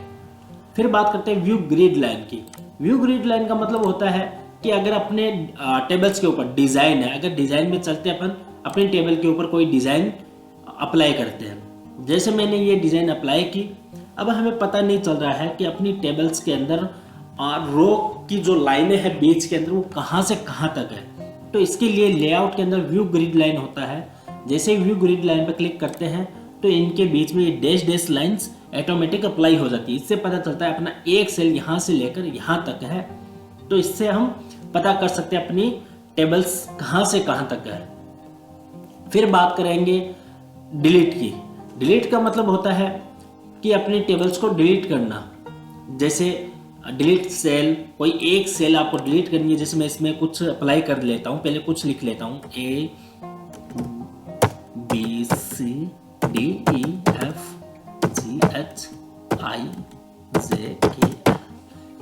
फिर बात करते हैं व्यू ग्रिड लाइन की। व्यू ग्रिड लाइन का मतलब होता है कि अगर अपने टेबल्स के ऊपर डिजाइन है, अगर डिजाइन में चलते अपन अपने टेबल के ऊपर कोई डिजाइन अप्लाई करते हैं। जैसे मैंने ये डिजाइन अप्लाई की, अब हमें पता नहीं चल रहा है कि अपनी टेबल्स के अंदर रो की जो लाइनें हैं बीच के अंदर वो कहाँ से कहाँ तक है। तो इसके लिए लेआउट के अंदर व्यू ग्रिड लाइन होता है। जैसे व्यू ग्रिड लाइन पर क्लिक करते हैं तो इनके बीच में ये dash dash lines automatic apply हो जाती है। इससे पता चलता है अपना एक सेल यहाँ से लेकर यहाँ तक है, तो इससे हम पता कर सकते हैं अपनी टेबल्स कहाँ से कहाँ तक है। फिर बात करेंगे डिलीट की। डिलीट का मतलब होता है कि अपनी टेबल्स को डिलीट करना। जैसे डिलीट सेल, कोई एक सेल आपको डिलीट करनी है। जैसे मैं इसमें कुछ अप्लाई कर लेता हूँ, पहले कुछ लिख लेता हूँ, ABCDEFGHIJK।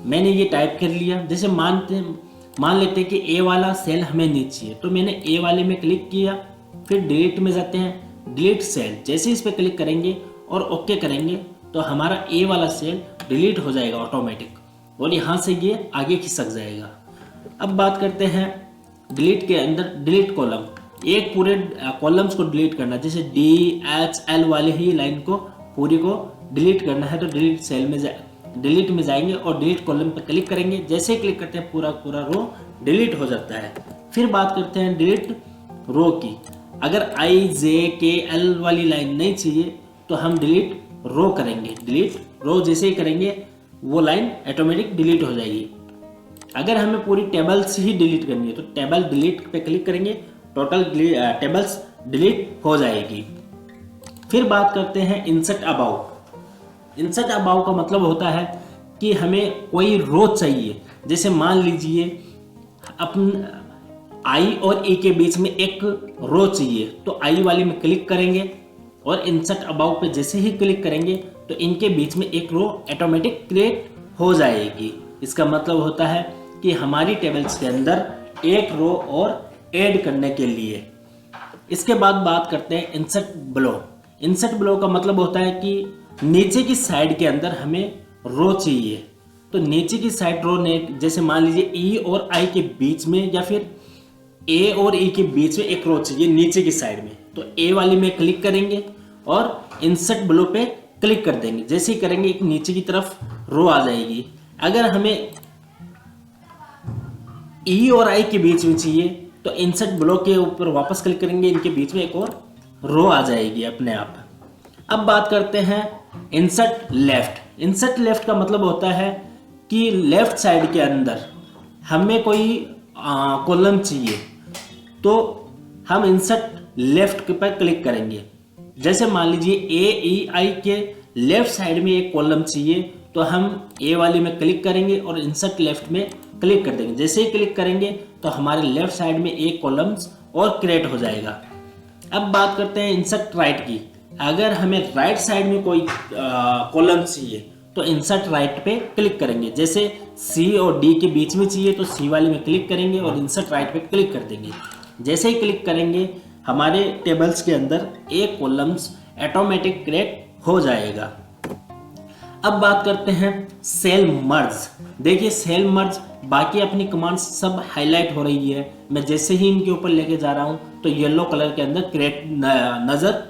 मैंने ये टाइप कर लिया। जैसे मान लेते हैं कि ए वाला सेल हमें नहीं चाहिए, तो मैंने ए वाले में क्लिक किया। फिर डिलीट में जाते हैं, डिलीट सेल। जैसे इस पर क्लिक करेंगे और ओके करेंगे तो हमारा ए वाला सेल डिलीट हो जाएगा ऑटोमेटिक और यहाँ से ये आगे खिसक जाएगा। अब बात करते हैं डिलीट के अंदर डिलीट कॉलम। एक पूरे कॉलम्स को डिलीट करना, जैसे DHL वाले ही लाइन को पूरी को डिलीट करना है तो डिलीट सेल में डिलीट में जाएंगे और डिलीट कॉलम पर क्लिक करेंगे। जैसे ही क्लिक करते हैं पूरा रो डिलीट हो जाता है। फिर बात करते हैं डिलीट रो की। अगर IJKL वाली लाइन नहीं चाहिए तो हम डिलीट रो करेंगे। डिलीट रो जैसे ही करेंगे वो लाइन ऑटोमेटिक डिलीट हो जाएगी। अगर हमें पूरी टेबल्स ही डिलीट करनी है तो टेबल डिलीट पे क्लिक करेंगे, टोटल टेबल्स डिलीट हो जाएगी। फिर बात करते हैं इंसर्ट अबाउ। इंसर्ट अबाउ का मतलब होता है कि हमें कोई रो चाहिए। जैसे मान लीजिए अपन आई और ई के बीच में एक रो चाहिए, तो आई वाली में क्लिक करेंगे और इंसर्ट अबाउ पे जैसे ही क्लिक करेंगे तो इनके बीच में एक रो ऑटोमेटिक क्रिएट हो जाएगी। इसका मतलब होता है कि हमारी टेबल्स के अंदर एक रो और ऐड करने के लिए। इसके बाद बात करते हैं इंसर्ट ब्लो। इंसर्ट ब्लो का मतलब होता है कि नीचे की साइड के अंदर हमें रो चाहिए। तो नीचे की साइड रो ने, जैसे मान लीजिए ई और आई के बीच में या फिर ए और ई के बीच में एक रो चाहिए नीचे की साइड में। तो ए वाली में क्लिक करेंगे और इंसर्ट ब्लो पे क्लिक कर देंगे। जैसे ही करेंगे एक नीचे की तरफ रो आ जाएगी। अगर हमें ई और आई के बीच में चाहिए तो इंसर्ट ब्लो के ऊपर वापस क्लिक करेंगे, इनके बीच में एक और रो आ जाएगी अपने आप। अब बात करते हैं इंसर्ट लेफ्ट। इंसर्ट लेफ्ट का मतलब होता है कि लेफ्ट साइड के अंदर हमें कोई कॉलम चाहिए, तो हम इंसर्ट लेफ्ट पर क्लिक करेंगे। जैसे मान लीजिए ए ई आई के लेफ्ट साइड में एक कॉलम चाहिए, तो हम ए वाली में क्लिक करेंगे और इंसर्ट लेफ्ट में क्लिक कर देंगे। जैसे ही क्लिक करेंगे तो हमारे लेफ्ट साइड में एक कॉलम्स और क्रिएट हो जाएगा। अब बात करते हैं इंसर्ट राइट की। अगर हमें राइट साइड में कोई कॉलम चाहिए तो इंसर्ट राइट पे क्लिक करेंगे। जैसे सी और डी के बीच में चाहिए तो सी वाली में क्लिक करेंगे और इंसर्ट राइट पे क्लिक कर देंगे। जैसे ही क्लिक करेंगे हमारे टेबल्स के अंदर एक कॉलम्स ऑटोमेटिक क्रिएट हो जाएगा। अब बात करते हैं सेल मर्ज। देखिए सेल मर्ज बाकी अपनी कमांड्स सब हाईलाइट हो रही है। मैं जैसे ही इनके ऊपर लेके जा रहा हूँ तो येलो कलर के अंदर क्रिएट नजर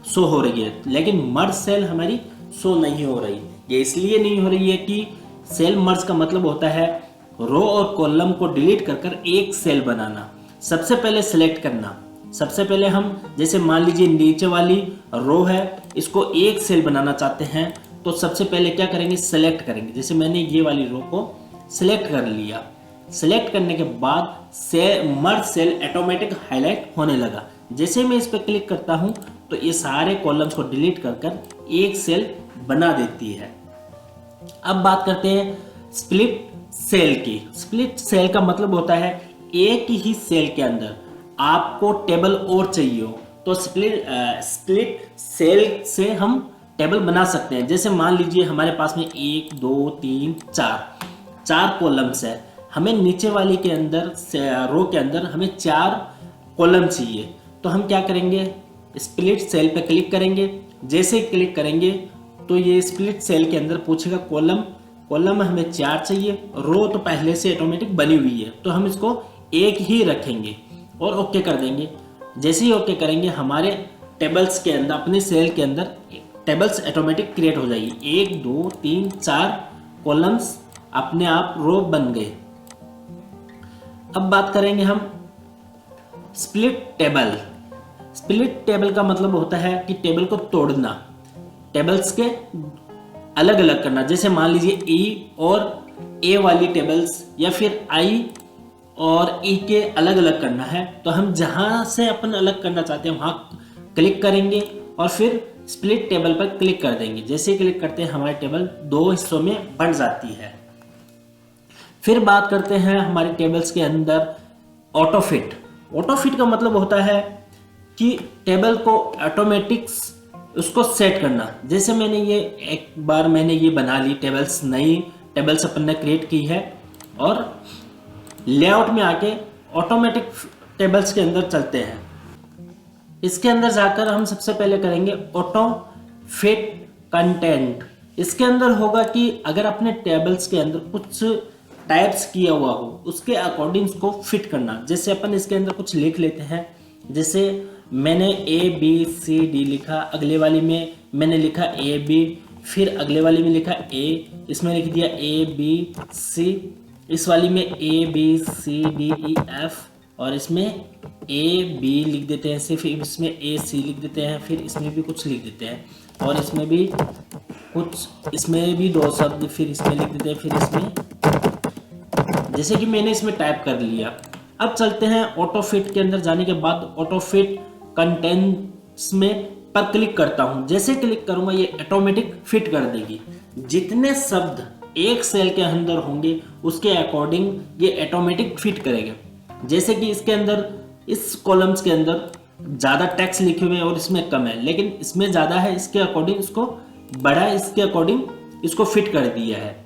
शो हो रही है, लेकिन मर्ज सेल हमारी शो नहीं हो रही। ये इसलिए नहीं हो रही है कि सेल मर्ज का मतलब होता है रो और कॉलम को डिलीट कर कर एक सेल बनाना। सबसे पहले सिलेक्ट करना। सबसे पहले हम जैसे मान लीजिए नीचे वाली रो है, इसको एक सेल बनाना चाहते हैं, तो सबसे पहले क्या करेंगे, सेलेक्ट करेंगे। जैसे मैंने ये वाली रो को सिलेक्ट कर लिया। सिलेक्ट करने के बाद मर्ज सेल ऑटोमेटिक हाईलाइट होने लगा। जैसे मैं इस पर क्लिक करता हूं तो ये सारे कॉलम्स को डिलीट कर कर एक सेल बना देती है। अब बात करते हैं स्प्लिट सेल की। स्प्लिट सेल का मतलब होता है एक ही सेल के अंदर आपको टेबल और चाहिए हो तो स्प्लिट सेल से हम टेबल बना सकते हैं। जैसे मान लीजिए हमारे पास में 1 2 3 4 कॉलम्स है। हमें नीचे वाली के अंदर रो के अंदर हमें 4 कॉलम चाहिए, तो हम क्या करेंगे, स्प्लिट सेल पे क्लिक करेंगे। जैसे ही क्लिक करेंगे तो ये स्प्लिट सेल के अंदर पूछेगा कॉलम हमें 4 चाहिए, रो तो पहले से ऑटोमेटिक बनी हुई है तो हम इसको एक ही रखेंगे और ओके कर देंगे। जैसे ही ओके करेंगे हमारे टेबल्स के अंदर, अपने सेल के अंदर टेबल्स ऑटोमेटिक क्रिएट हो जाएगी। 1 2 3 4 कॉलम्स अपने आप रो बन गए। अब बात करेंगे हम स्प्लिट टेबल। स्प्लिट टेबल का मतलब होता है कि टेबल को तोड़ना, टेबल्स के अलग अलग करना। जैसे मान लीजिए ई और ए वाली टेबल्स या फिर आई और ई के अलग अलग करना है, तो हम जहां से अपन अलग करना चाहते हैं वहां क्लिक करेंगे और फिर स्प्लिट टेबल पर क्लिक कर देंगे। जैसे क्लिक करते हैं हमारी टेबल 2 हिस्सों में बंट जाती है। फिर बात करते हैं हमारी टेबल्स के अंदर ऑटोफिट। ऑटोफिट का मतलब होता है कि टेबल को ऑटोमेटिक उसको सेट करना। जैसे मैंने ये एक बार मैंने ये बना ली टेबल्स, नई टेबल्स अपन ने क्रिएट की है और लेआउट में आके ऑटोमेटिक टेबल्स के अंदर चलते हैं। इसके अंदर जाकर हम सबसे पहले करेंगे ऑटो फिट कंटेंट। इसके अंदर होगा कि अगर अपने टेबल्स के अंदर कुछ टाइप्स किया हुआ हो उसके अकॉर्डिंग उसको फिट करना। जैसे अपन इसके अंदर कुछ लिख लेते हैं, जैसे मैंने ABCD लिखा, अगले वाली में मैंने लिखा AB, फिर अगले वाली में लिखा A, इसमें लिख दिया ABC, इस वाली में ABCDEF और इसमें AB लिख देते हैं, सिर्फ इसमें AC लिख देते हैं, फिर इसमें भी कुछ लिख देते हैं और इसमें भी कुछ, इसमें भी 2 शब्द फिर इसमें लिख देते हैं, फिर इसमें, जैसे कि मैंने इसमें टाइप कर लिया। अब चलते हैं ऑटो फिट के अंदर। जाने के बाद ऑटो फिट कंटेंट्स में पर क्लिक करता हूं। जैसे क्लिक करूंगा ये ऑटोमेटिक फिट कर देगी। जितने शब्द एक सेल के अंदर होंगे उसके अकॉर्डिंग ये ऑटोमेटिक फिट करेगा। जैसे कि इसके अंदर, इस कॉलम्स के अंदर ज़्यादा टेक्स्ट लिखे हुए हैं और इसमें कम है, लेकिन इसमें ज़्यादा है, इसके अकॉर्डिंग इसको बड़ा है, इसके अकॉर्डिंग इसको फिट कर दिया है।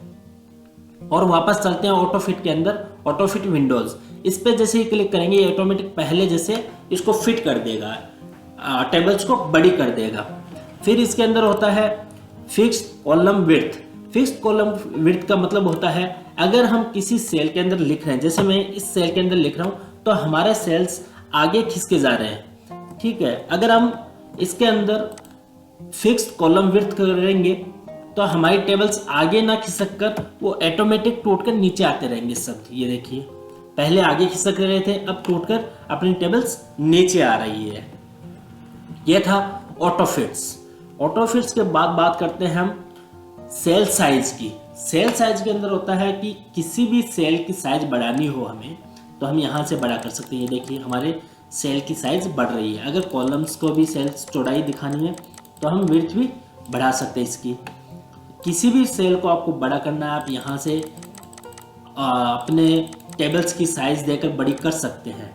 और वापस चलते हैं ऑटो फिट के अंदर, ऑटो फिट विंडोज। इस पे जैसे ही क्लिक करेंगे ये ऑटोमेटिक पहले जैसे इसको फिट कर देगा, टेबल्स को बड़ी कर देगा। फिर इसके अंदर होता है fixed column width. Fixed column width का मतलब होता है अगर हम किसी सेल के अंदर लिख रहे हैं, जैसे मैं इस सेल के अंदर लिख रहा हूं तो हमारे सेल्स आगे खिसके जा रहे हैं, ठीक है। अगर हम इसके अंदर फिक्स्ड कॉलम विड्थ करेंगे तो हमारी टेबल्स आगे ना खिसक कर वो ऑटोमेटिक टूट कर नीचे आते रहेंगे सब। ये देखिए पहले आगे खिसक रहे थे, अब टूटकर अपनी टेबल्स नीचे आ रही है। ये था ऑटो फिट्स। ऑटो फिट्स के बाद बात करते हैं हम सेल साइज की। सेल साइज के अंदर होता है कि किसी भी सेल की साइज बढ़ानी हो हमें तो हम यहाँ से बड़ा कर सकते हैं। ये देखिए हमारे सेल की साइज बढ़ रही है। अगर कॉलम्स को भी सेल्स चौड़ाई दिखानी है तो हम विड्थ भी बढ़ा सकते हैं इसकी। किसी भी सेल को आपको बड़ा करना है, आप यहाँ से अपने टेबल्स की साइज देकर बड़ी कर सकते हैं।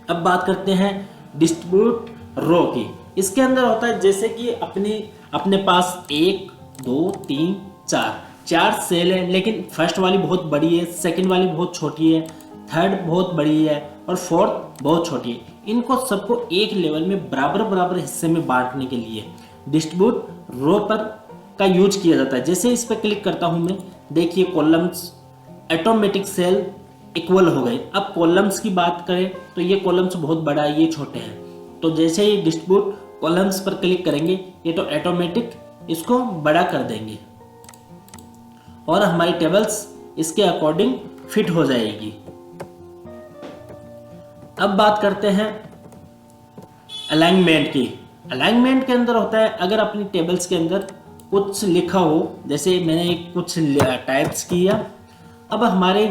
अब बात करते हैं डिस्ट्रीब्यूट रो की। इसके अंदर होता है जैसे कि अपने पास 1 2 3 4 सेल है, लेकिन फर्स्ट वाली बहुत बड़ी है, सेकंड वाली बहुत छोटी है, थर्ड बहुत बड़ी है और फोर्थ बहुत छोटी है। इनको सबको एक लेवल में बराबर बराबर हिस्से में बांटने के लिए डिस्ट्रीब्यूट रो पर का यूज किया जाता है। जैसे इस पर क्लिक करता हूं मैं, देखिए कॉलम्स ऑटोमेटिक सेल इक्वल हो गए। अब कॉलम्स की बात करें तो ये कॉलम्स बहुत बड़ा है, ये छोटे हैं। तो जैसे ही डिस्ट्रीब्यूट कॉलम्स पर क्लिक करेंगे ये तो ऑटोमेटिक इसको बड़ा कर देंगे और हमारी टेबल्स इसके अकॉर्डिंग फिट हो जाएगी। अब बात करते हैं अलाइनमेंट की। अलाइनमेंट के अंदर होता है अगर अपनी टेबल्स के अंदर कुछ लिखा हो, जैसे मैंने कुछ टाइप्स किया, अब हमारे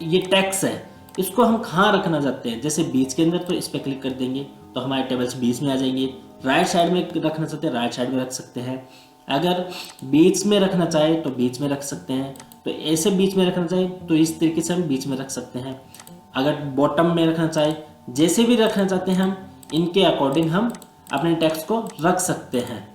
ये टेक्स्ट है इसको हम कहाँ रखना चाहते हैं, जैसे बीच के अंदर तो इस पर क्लिक कर देंगे तो हमारे टेबल्स बीच में आ जाएंगे। राइट साइड में रखना चाहते हैं राइट साइड में रख सकते हैं। अगर बीच में रखना चाहे तो बीच में रख सकते हैं। तो ऐसे बीच में रखना चाहे तो इस तरीके से हम बीच में रख सकते हैं। अगर बॉटम में रखना चाहे, जैसे भी रखना चाहते हैं हम इनके अकॉर्डिंग हम अपने टेक्स्ट को रख सकते हैं।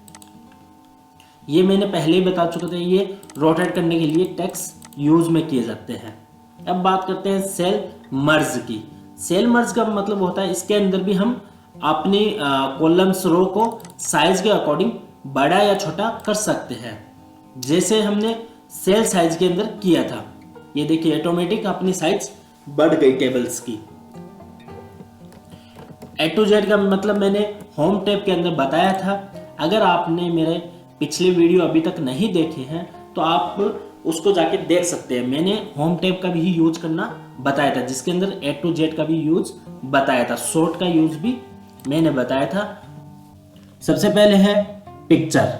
ये मैंने पहले ही बता चुका था, ये रोटेट करने के लिए टेक्स्ट यूज में किए जाते हैं। अब बात करते हैं सेल मर्ज की। सेल मर्ज का मतलब होता है इसके अंदर भी हम अपनी कॉलम्स रो को साइज के अकॉर्डिंग बड़ा या छोटा कर सकते हैं, जैसे हमने सेल साइज के अंदर किया था। ये देखिए ऑटोमेटिक अपनी साइज बढ़ गई टेबल्स की। A to Z का मतलब मैंने होम टैब के अंदर बताया था। अगर आपने मेरे पिछले वीडियो अभी तक नहीं देखे हैं तो आप उसको जाके देख सकते हैं। मैंने होम टैब का भी यूज करना बताया था, जिसके अंदर A to Z का भी यूज बताया था, शॉर्ट का यूज भी मैंने बताया था। सबसे पहले है पिक्चर।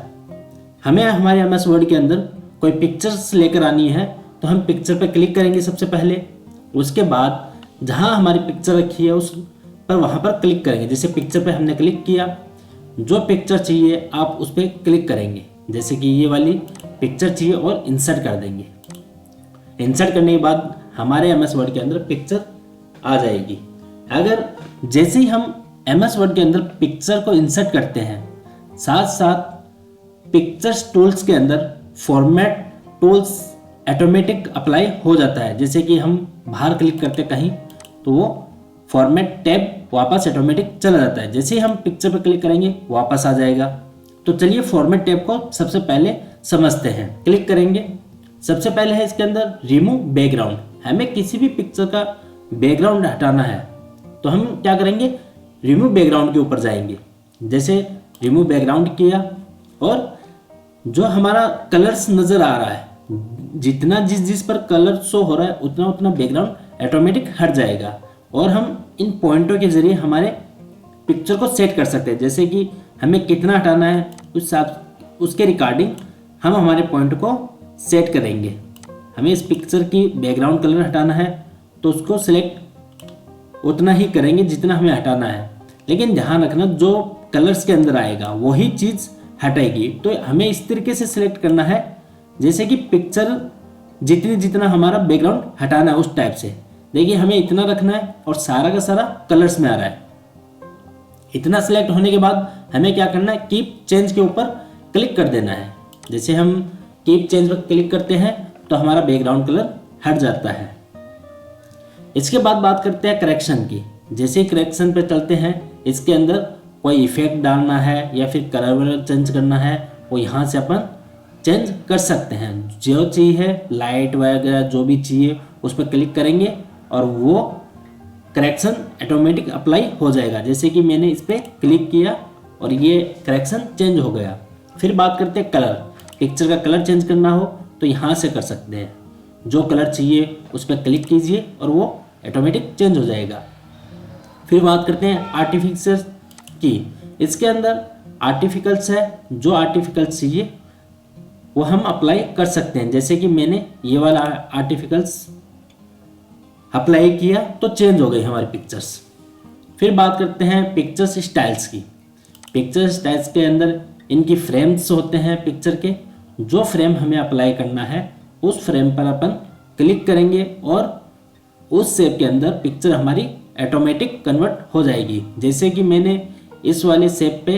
हमें हमारे MS वर्ड के अंदर कोई पिक्चर्स लेकर आनी है तो हम पिक्चर पर क्लिक करेंगे सबसे पहले। उसके बाद जहाँ हमारी पिक्चर रखी है उस पर वहाँ पर क्लिक करेंगे। जैसे पिक्चर पे हमने क्लिक किया, जो पिक्चर चाहिए आप उस पर क्लिक करेंगे। जैसे कि ये वाली पिक्चर चाहिए और इंसर्ट कर देंगे। इंसर्ट करने के बाद हमारे MS वर्ड के अंदर पिक्चर आ जाएगी। अगर जैसे ही हम MS वर्ड के अंदर पिक्चर को इंसर्ट करते हैं, साथ साथ पिक्चर्स टूल्स के अंदर फॉर्मेट टूल्स ऑटोमेटिक अप्लाई हो जाता है। जैसे कि हम बाहर क्लिक करते कहीं तो वो फॉर्मेट टैब वापस ऑटोमेटिक चला जाता है। जैसे ही हम पिक्चर पर क्लिक करेंगे वापस आ जाएगा। तो चलिए फॉर्मेट टैब को सबसे पहले समझते हैं। क्लिक करेंगे, सबसे पहले है इसके अंदर रिमूव बैकग्राउंड। हमें किसी भी पिक्चर का बैकग्राउंड हटाना है तो हम क्या करेंगे, रिमूव बैकग्राउंड के ऊपर जाएंगे। जैसे रिमूव बैकग्राउंड किया और जो हमारा कलर्स नज़र आ रहा है, जितना जिस पर कलर शो हो रहा है उतना उतना बैकग्राउंड ऑटोमेटिक हट जाएगा। और हम इन पॉइंटों के जरिए हमारे पिक्चर को सेट कर सकते हैं। जैसे कि हमें कितना हटाना है उसके रिकॉर्डिंग हम हमारे पॉइंट को सेट करेंगे। हमें इस पिक्चर की बैकग्राउंड कलर हटाना है तो उसको सिलेक्ट उतना ही करेंगे जितना हमें हटाना है, लेकिन ध्यान रखना जो कलर्स के अंदर आएगा वही चीज़ हटाएगी। तो हमें इस तरीके से सिलेक्ट करना है जैसे कि पिक्चर जितना हमारा बैकग्राउंड हटाना है उस टाइप से। देखिए हमें इतना रखना है और सारा का सारा कलर्स में आ रहा है। इतना सिलेक्ट होने के बाद हमें क्या करना है, कीप चेंज के ऊपर क्लिक कर देना है। जैसे हम कीप चेंज पर क्लिक करते हैं तो हमारा बैकग्राउंड कलर हट जाता है। इसके बाद बात करते हैं करेक्शन की। जैसे ही करेक्शन पे चलते हैं, इसके अंदर कोई इफेक्ट डालना है या फिर कलर वलर चेंज करना है, वो यहाँ से अपन चेंज कर सकते हैं। जो चाहिए लाइट वगैरह जो भी चाहिए उस पर क्लिक करेंगे और वो करेक्शन ऑटोमेटिक अप्लाई हो जाएगा। जैसे कि मैंने इस पर क्लिक किया और ये करेक्शन चेंज हो गया। फिर बात करते हैं कलर। पिक्चर का कलर चेंज करना हो तो यहाँ से कर सकते हैं। जो कलर चाहिए उस पर क्लिक कीजिए और वो ऑटोमेटिक चेंज हो जाएगा। फिर बात करते हैं आर्टिफिशियल की। इसके अंदर आर्टिफिकल्स है, जो आर्टिफिकल्स चाहिए वो हम अप्लाई कर सकते हैं। जैसे कि मैंने ये वाला आर्टिफिकल्स अप्लाई किया तो चेंज हो गई हमारी पिक्चर्स। फिर बात करते हैं पिक्चर्स स्टाइल्स की। पिक्चर स्टाइल्स के अंदर इनकी फ्रेम्स होते हैं पिक्चर के। जो फ्रेम हमें अप्लाई करना है उस फ्रेम पर अपन क्लिक करेंगे और उस शेप के अंदर पिक्चर हमारी ऑटोमेटिक कन्वर्ट हो जाएगी। जैसे कि मैंने इस वाले शेप पे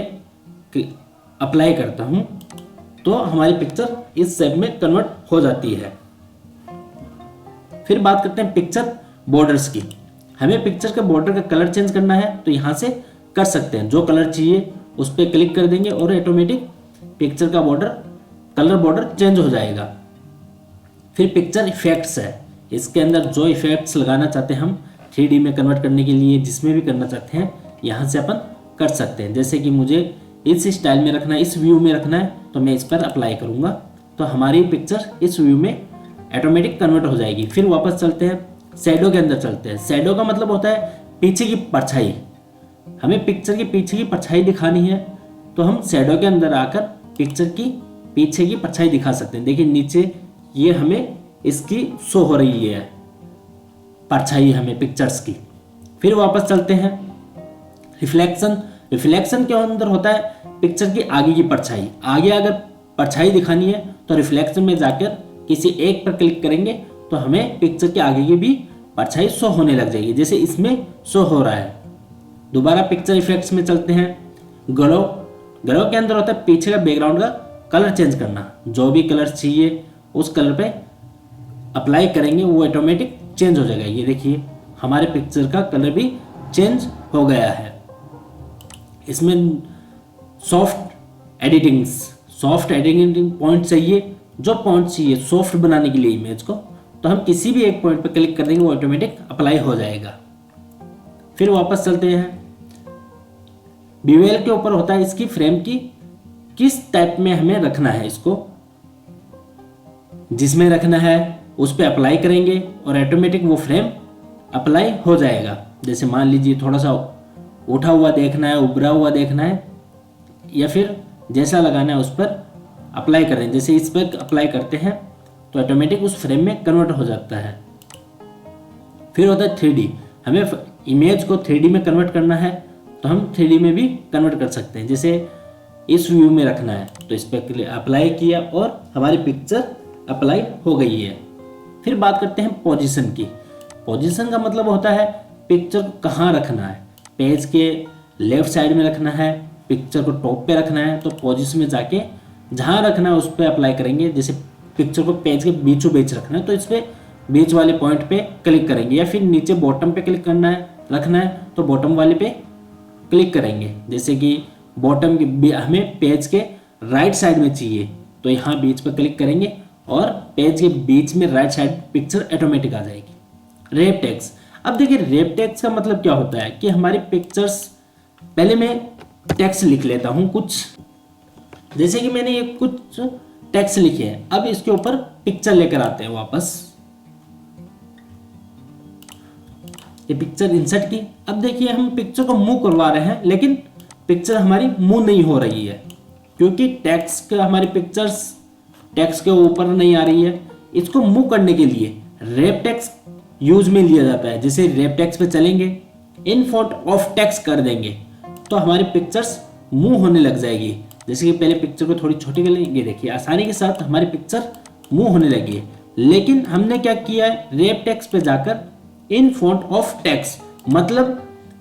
अप्लाई करता हूँ तो हमारी पिक्चर इस शेप में कन्वर्ट हो जाती है। फिर बात करते हैं पिक्चर बॉर्डर्स की। हमें पिक्चर के बॉर्डर का कलर चेंज करना है तो यहाँ से कर सकते हैं। जो कलर चाहिए उस पर क्लिक कर देंगे और ऑटोमेटिक पिक्चर का कलर बॉर्डर चेंज हो जाएगा। फिर पिक्चर इफेक्ट्स है। इसके अंदर जो इफेक्ट्स लगाना चाहते हैं हम 3D में कन्वर्ट करने के लिए, जिसमें भी करना चाहते हैं यहाँ से अपन कर सकते हैं। जैसे कि मुझे इस स्टाइल में रखना है, इस व्यू में रखना है तो मैं इस पर अप्लाई करूँगा तो हमारी पिक्चर इस व्यू में ऑटोमेटिक कन्वर्ट हो जाएगी। फिर वापस चलते हैं शैडो के अंदर चलते हैं। शैडो का मतलब होता है पीछे की परछाई। हमें पिक्चर के पीछे की परछाई दिखानी है तो हम शैडो के अंदर आकर पिक्चर की पीछे की परछाई दिखा सकते हैं। देखिए नीचे ये हमें इसकी शो हो रही है परछाई हमें पिक्चर्स की। फिर वापस चलते हैं रिफ्लेक्शन। रिफ्लेक्शन के अंदर होता है पिक्चर की आगे की परछाई। आगे अगर परछाई दिखानी है तो रिफ्लेक्शन में जाकर किसी एक पर क्लिक करेंगे तो हमें पिक्चर के आगे की भी परछाई शो होने लग जाएगी, जैसे इसमें शो हो रहा है। दोबारा पिक्चर इफेक्ट्स में चलते हैं। ग्लो। ग्लो के अंदर होता है पीछे का बैकग्राउंड का कलर चेंज करना। जो भी कलर चाहिए उस कलर पे अप्लाई करेंगे वो ऑटोमेटिक चेंज हो जाएगा। ये देखिए हमारे पिक्चर का कलर भी चेंज हो गया है। इसमें सॉफ्ट एडिटिंग पॉइंट चाहिए। जो पॉइंट चाहिए सॉफ्ट बनाने के लिए इमेज को, तो हम किसी भी एक पॉइंट पर क्लिक कर देंगे वो ऑटोमेटिक अप्लाई हो जाएगा। फिर वापस चलते हैं बीवेल के ऊपर होता है इसकी फ्रेम की किस टाइप में हमें रखना है, इसको जिसमें रखना है उस पर अप्लाई करेंगे और ऑटोमेटिक वो फ्रेम अप्लाई हो जाएगा। जैसे मान लीजिए थोड़ा सा उठा हुआ देखना है, उभरा हुआ देखना है, या फिर जैसा लगाना है उस पर अप्लाई करें। जैसे इस पर अप्लाई करते हैं तो ऑटोमेटिक उस फ्रेम में कन्वर्ट हो जाता है। फिर होता है 3D। हमें इमेज को 3D में कन्वर्ट करना है तो हम 3D में भी कन्वर्ट कर सकते हैं। जैसे इस व्यू में रखना है तो इस पर अप्लाई किया और हमारी पिक्चर अप्लाई हो गई है। फिर बात करते हैं पोजीशन की। पोजीशन का मतलब होता है पिक्चर को कहाँ रखना है। पेज के लेफ्ट साइड में रखना है, पिक्चर को टॉप पे रखना है तो पोजीशन में जाके जहाँ रखना है उस पर अप्लाई करेंगे। जैसे पिक्चर को पेज के बीचों बीच रखना है तो इस पर बीच वाले पॉइंट पे क्लिक करेंगे, या फिर नीचे बॉटम पे क्लिक करना है रखना है तो बॉटम वाले पे क्लिक करेंगे। जैसे कि बॉटम के हमें पेज के राइट साइड में चाहिए तो यहाँ बीच पर क्लिक करेंगे और पेज के बीच में राइट साइड पिक्चर ऑटोमेटिक आ जाएगी। Rape text. अब देखिए रेप टेक्स्ट का मतलब क्या होता है कि हमारी पिक्चर्स, पहले मैं टेक्स्ट लिख लेता हूँ कुछ। जैसे कि मैंने ये कुछ टेक्स्ट लिखे हैं, अब इसके ऊपर पिक्चर लेकर आते हैं वापस। ये पिक्चर इंसर्ट की। अब देखिए हम पिक्चर को मूव करवा रहे हैं लेकिन पिक्चर हमारी मूव नहीं हो रही है क्योंकि टेक्स्ट का हमारी पिक्चर्स टेक्स्ट के ऊपर नहीं आ रही है। इसको मूव करने के लिए रेप टेक्स्ट यूज में लिया जाता है। जैसे रेप टेक्स्ट पे चलेंगे, इन फॉन्ट ऑफ टेक्स्ट कर देंगे तो हमारी पिक्चर्स मूव होने लग जाएगी। जैसे कि पहले पिक्चर को थोड़ी छोटी कर लेंगे, देखिए आसानी के साथ हमारी पिक्चर मूव होने लगी है। लेकिन हमने क्या किया है, रेप टेक्स्ट पे जाकर इन फॉन्ट ऑफ टेक्स्ट मतलब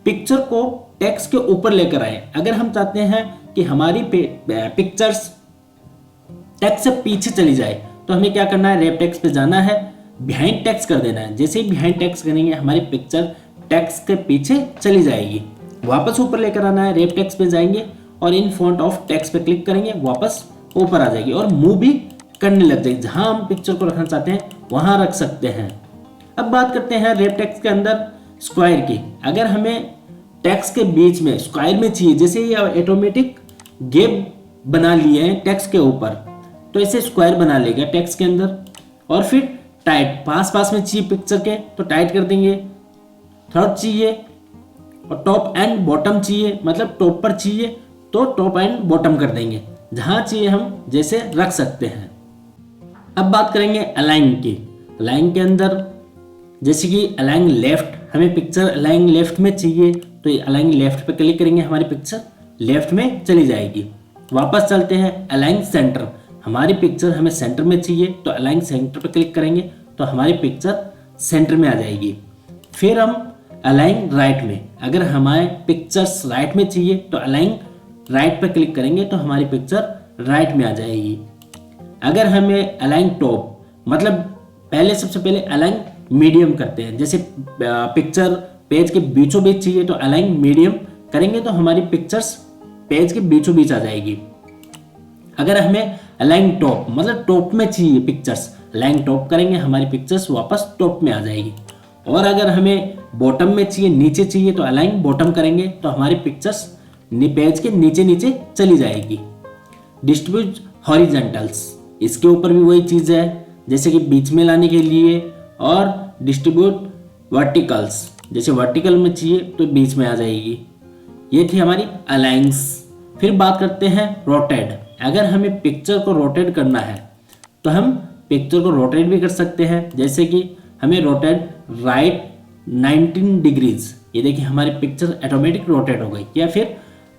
पिक्चर को टेक्स्ट के ऊपर लेकर आए। अगर हम चाहते हैं कि हमारी पिक्चर्स टेक्स्ट से पीछे चली जाए तो हमें क्या करना है, रैप टेक्स्ट पे जाना है, बिहाइंड टेक्स्ट कर देना है। जैसे ही बिहाइंड टेक्स्ट करेंगे हमारी पिक्चर टेक्स्ट के पीछे चली जाएगी। वापस ऊपर लेकर आना है, रैप टेक्स्ट पे जाएंगे और इन फॉन्ट ऑफ टेक्स्ट पे क्लिक करेंगे, वापस ऊपर आ जाएगी और मूव भी करने लग जाएगी। जहां हम पिक्चर को रखना चाहते हैं वहां रख सकते हैं। अब बात करते हैं रैप टेक्स्ट के अंदर स्क्वायर की। अगर हमें टेक्स्ट के बीच में स्क्वायर में चाहिए, जैसे ये ऑटोमेटिक गैप बना लिए हैं टेक्स्ट के ऊपर, तो इसे स्क्वायर बना लेगा टेक्स्ट के अंदर। और फिर टाइट पास पास में चाहिए पिक्चर के तो टाइट कर देंगे। थर्ड चाहिए और टॉप एंड बॉटम चाहिए, मतलब टॉप पर चाहिए तो टॉप एंड बॉटम कर देंगे। जहां चाहिए हम जैसे रख सकते हैं। अब बात करेंगे अलाइन की। अलाइन के अंदर जैसे कि अलाइन लेफ्ट, हमें पिक्चर अलाइन लेफ्ट में चाहिए तो ये अलाइन लेफ्ट पे क्लिक करेंगे, हमारी पिक्चर लेफ्ट में चली जाएगी। वापस चलते हैं अलाइन सेंटर, हमारी पिक्चर हमें सेंटर में चाहिए तो अलाइन सेंटर पे क्लिक करेंगे तो हमारी पिक्चर सेंटर में आ जाएगी। फिर हम अलाइन राइट में, अगर हमारे पिक्चर्स राइट में चाहिए तो अलाइन राइट पे क्लिक करेंगे तो हमारी पिक्चर राइट में आ जाएगी। अगर हमें अलाइन टॉप, मतलब पहले सबसे पहले अलाइन मीडियम करते हैं, जैसे पिक्चर पेज के बीचों बीच चाहिए तो अलाइन मीडियम करेंगे तो हमारी पिक्चर्स पेज के बीचों बीच आ जाएगी। अगर हमें अलाइन टॉप, मतलब टॉप में चाहिए पिक्चर्स, अलाइन टॉप करेंगे हमारी पिक्चर्स वापस टॉप में आ जाएगी। और अगर हमें बॉटम में चाहिए, नीचे चाहिए तो अलाइन बॉटम करेंगे तो हमारी पिक्चर्स पेज के नीचे नीचे चली जाएगी। डिस्ट्रीब्यूट हॉरिजॉन्टल्स, इसके ऊपर भी वही चीज़ है, जैसे कि बीच में लाने के लिए। और डिस्ट्रीब्यूट वर्टिकल्स, जैसे वर्टिकल में चाहिए तो बीच में आ जाएगी। ये थी हमारी अलाइंस। फिर बात करते हैं रोटेट। अगर हमें पिक्चर को रोटेट करना है तो हम पिक्चर को रोटेट भी कर सकते हैं, जैसे कि हमें रोटेट राइट 19 डिग्रीज, ये देखिए हमारी पिक्चर ऑटोमेटिक रोटेट हो गई। या फिर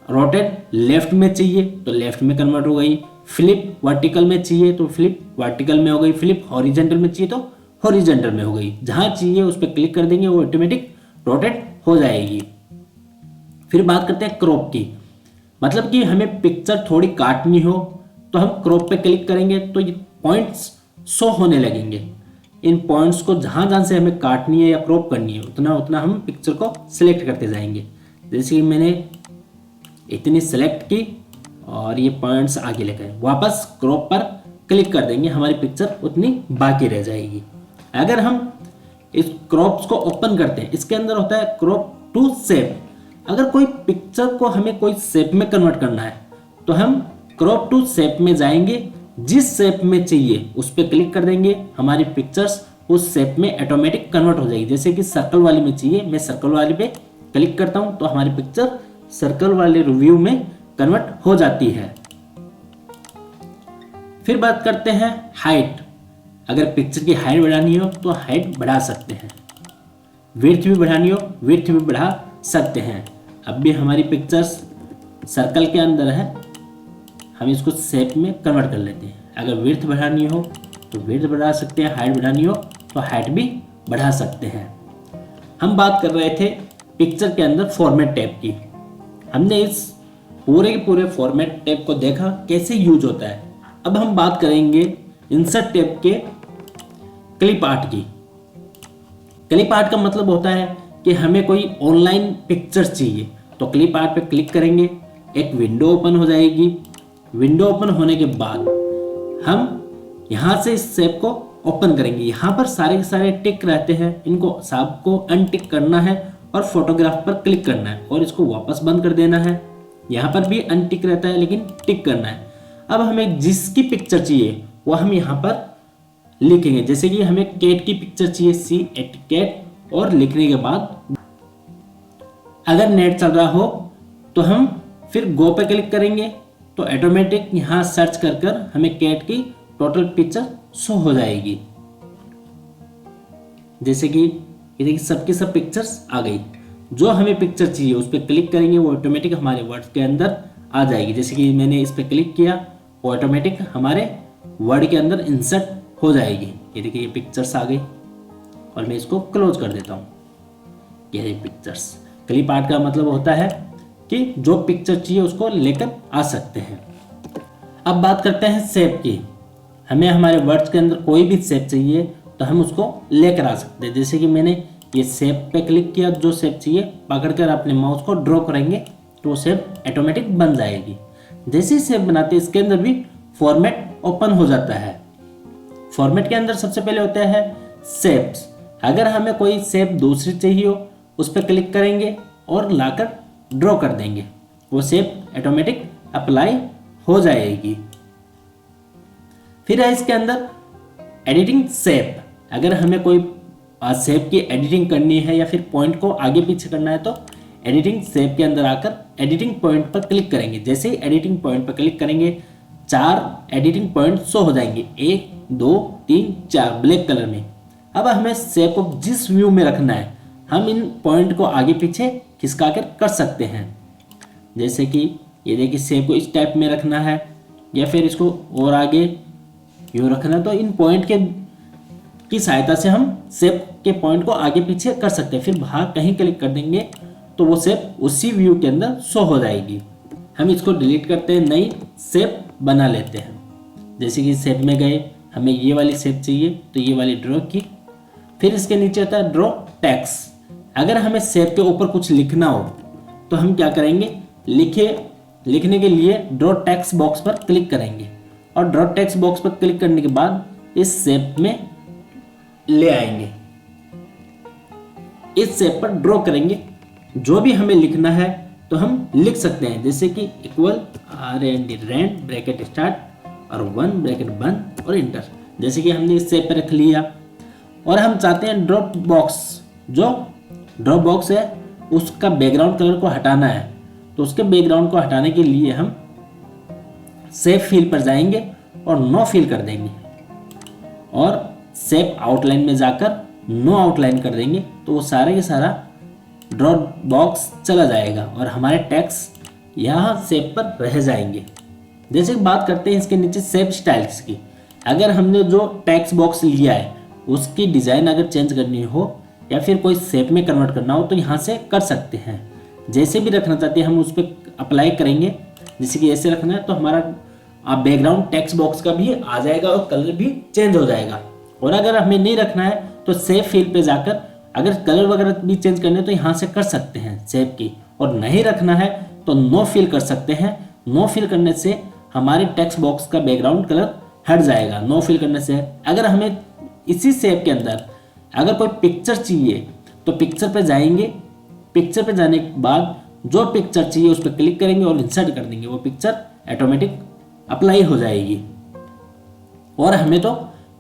रोटेट लेफ्ट में चाहिए तो लेफ्ट में कन्वर्ट हो गई। फ्लिप वर्टिकल में चाहिए तो फ्लिप वर्टिकल में हो गई। फ्लिप हॉरिजॉन्टल में चाहिए तो हॉरिजॉन्टल में हो गई। जहां चाहिए उस पर क्लिक कर देंगे वो ऑटोमेटिक रोटेट हो जाएगी। फिर बात करते हैं क्रॉप की, मतलब कि हमें पिक्चर थोड़ी काटनी हो तो हम क्रॉप पे क्लिक करेंगे तो ये पॉइंट्स शो होने लगेंगे। इन पॉइंट्स को जहां जहां से हमें काटनी है या क्रॉप करनी है उतना उतना हम पिक्चर को सिलेक्ट करते जाएंगे। जैसे कि मैंने इतनी सेलेक्ट की और ये पॉइंट्स आगे लेकर वापस क्रॉप पर क्लिक कर देंगे, हमारी पिक्चर उतनी बाकी रह जाएगी। अगर हम इस क्रॉप्स को ओपन करते हैं, इसके अंदर होता है क्रॉप टू शेप। अगर कोई पिक्चर को हमें कोई शेप में कन्वर्ट करना है तो हम क्रॉप टू शेप में जाएंगे, जिस शेप में चाहिए उस पर क्लिक कर देंगे, हमारी पिक्चर्स उस शेप में ऑटोमेटिक कन्वर्ट हो जाएगी। जैसे कि सर्कल वाली में चाहिए, मैं सर्कल वाली पे क्लिक करता हूं तो हमारी पिक्चर सर्कल वाले रिव्यू में कन्वर्ट हो जाती है। फिर बात करते हैं हाइट। अगर पिक्चर की हाइट बढ़ानी हो तो हाइट बढ़ा सकते हैं, विड्थ भी बढ़ानी हो विड्थ भी बढ़ा सकते हैं। अब भी हमारी पिक्चर्स सर्कल के अंदर है, हम इसको शेप में कन्वर्ट कर लेते हैं। अगर विड्थ बढ़ानी हो तो विड्थ बढ़ा सकते हैं, हाइट बढ़ानी हो तो हाइट भी बढ़ा सकते हैं। हम बात कर रहे थे पिक्चर के अंदर फॉर्मेट टैब की। हमने इस पूरे के पूरे फॉर्मेट टैब को देखा कैसे यूज होता है। अब हम बात करेंगे इंसर्ट टैब के क्लिप आर्ट की। क्लिप आर्ट का मतलब होता है कि हमें कोई ऑनलाइन पिक्चर चाहिए तो क्लिप आर्ट पे क्लिक करेंगे, एक विंडो ओपन हो जाएगी। विंडो ओपन होने के बाद हम यहाँ से इस शेप को ओपन करेंगे। यहाँ पर सारे के सारे टिक रहते हैं, इनको सबको अनटिक करना है और फोटोग्राफ पर क्लिक करना है और इसको वापस बंद कर देना है। यहाँ पर भी अनटिक रहता है लेकिन टिक करना है। अब हमें जिसकी पिक्चर चाहिए वो हम यहाँ पर लिखेंगे, जैसे कि हमें कैट की पिक्चर चाहिए, C8 कैट, और लिखने के बाद अगर नेट चल रहा हो तो हम फिर गो पे क्लिक करेंगे तो ऑटोमेटिक यहाँ सर्च कर कर हमें कैट की टोटल पिक्चर शो हो जाएगी। जैसे कि ये देखिए सबकी सब पिक्चर्स आ गई। जो हमें पिक्चर चाहिए उस पर क्लिक करेंगे वो ऑटोमेटिक हमारे वर्ड के अंदर आ जाएगी। जैसे कि मैंने इस पर क्लिक किया वो ऑटोमेटिक हमारे वर्ड के अंदर इंसर्ट हो जाएगी। ये देखिए ये पिक्चर्स आ गई और मैं इसको क्लोज कर देता हूँ। ये पिक्चर्स क्लिप आर्ट का मतलब होता है कि जो पिक्चर चाहिए उसको लेकर आ सकते हैं। अब बात करते हैं शेप की। हमें हमारे वर्ड्स के अंदर कोई भी शेप चाहिए तो हम उसको लेकर आ सकते हैं। जैसे कि मैंने ये शेप पे क्लिक किया, जो शेप चाहिए पकड़कर अपने माउस को ड्रॉ करेंगे तो वो शेप ऑटोमेटिक बन जाएगी। जैसे ही शेप बनाते हैं इसके अंदर भी फॉर्मेट ओपन हो जाता है। फॉर्मेट के अंदर सबसे पहले होता है शेप्स। अगर हमें कोई शेप दूसरी चाहिए हो उस पर क्लिक करेंगे और लाकर ड्रॉ कर देंगे, वो शेप ऑटोमेटिक अप्लाई हो जाएगी। फिर है इसके अंदर एडिटिंग शेप। अगर हमें कोई शेप की एडिटिंग करनी है या फिर पॉइंट को आगे पीछे करना है तो एडिटिंग शेप के अंदर आकर एडिटिंग पॉइंट पर क्लिक करेंगे। जैसे ही एडिटिंग पॉइंट पर क्लिक करेंगे 4 एडिटिंग पॉइंट शो हो जाएंगे, 1 2 3 4 ब्लैक कलर में। अब हमें शेप को जिस व्यू में रखना है हम इन पॉइंट को आगे पीछे खिसका कर सकते हैं। जैसे कि ये देखिए शेप को इस टाइप में रखना है या फिर इसको और आगे यूँ रखना है, तो इन पॉइंट की सहायता से हम शेप के पॉइंट को आगे पीछे कर सकते हैं। फिर बाहर कहीं क्लिक कर देंगे तो वो शेप उसी व्यू के अंदर शो हो जाएगी। हम इसको डिलीट करते हैं, नई शेप बना लेते हैं। जैसे कि शेप में गए, हमें ये वाली शेप चाहिए तो ये वाली ड्रॉ की। फिर इसके नीचे होता है ड्रॉ टेक्स्ट। अगर हमें शेप के ऊपर कुछ लिखना हो तो हम क्या करेंगे, लिखने के लिए ड्रॉ टेक्स्ट बॉक्स पर क्लिक करेंगे और ड्रॉ टेक्स्ट बॉक्स पर क्लिक करने के बाद इस शेप में ले आएंगे, इस शेप पर ड्रॉ करेंगे। जो भी हमें लिखना है तो हम लिख सकते हैं, जैसे कि इक्वल रेंड ब्रैकेट स्टार्ट और 1 ब्रैकेट बंद और इंटर। जैसे कि हमने इस शेप पर रख लिया और हम चाहते हैं ड्रॉप बॉक्स, जो ड्रॉप बॉक्स है उसका बैकग्राउंड कलर को हटाना है, तो उसके बैकग्राउंड को हटाने के लिए हम शेप फिल पर जाएंगे और नो फिल कर देंगे और शेप आउटलाइन में जाकर नो आउटलाइन कर देंगे, तो वो सारे के सारा ड्रॉप बॉक्स चला जाएगा और हमारे टेक्स्ट यहाँ शेप पर रह जाएंगे। जैसे कि बात करते हैं इसके नीचे शेप स्टाइल्स की। अगर हमने जो टेक्स्ट बॉक्स लिया है उसकी डिज़ाइन अगर चेंज करनी हो या फिर कोई शेप में कन्वर्ट करना हो तो यहाँ से कर सकते हैं। जैसे भी रखना चाहते हैं हम उस पर अप्लाई करेंगे। जैसे कि ऐसे रखना है तो हमारा बैकग्राउंड टेक्स्ट बॉक्स का भी आ जाएगा और कलर भी चेंज हो जाएगा। और अगर हमें नहीं रखना है तो शेप फिल पे जाकर अगर कलर वगैरह भी चेंज करने तो यहाँ से कर सकते हैं शेप की, और नहीं रखना है तो नो फिल कर सकते हैं। नो फिल करने से हमारे टेक्स्ट बॉक्स का बैकग्राउंड कलर हट जाएगा। नो फिल करने से अगर हमें इसी शेप के अंदर अगर कोई पिक्चर चाहिए तो पिक्चर पे जाएंगे, पिक्चर पे जाने के बाद जो पिक्चर चाहिए उस पर क्लिक करेंगे और इंसर्ट कर देंगे, वो पिक्चर ऑटोमेटिक अप्लाई हो जाएगी। और हमें तो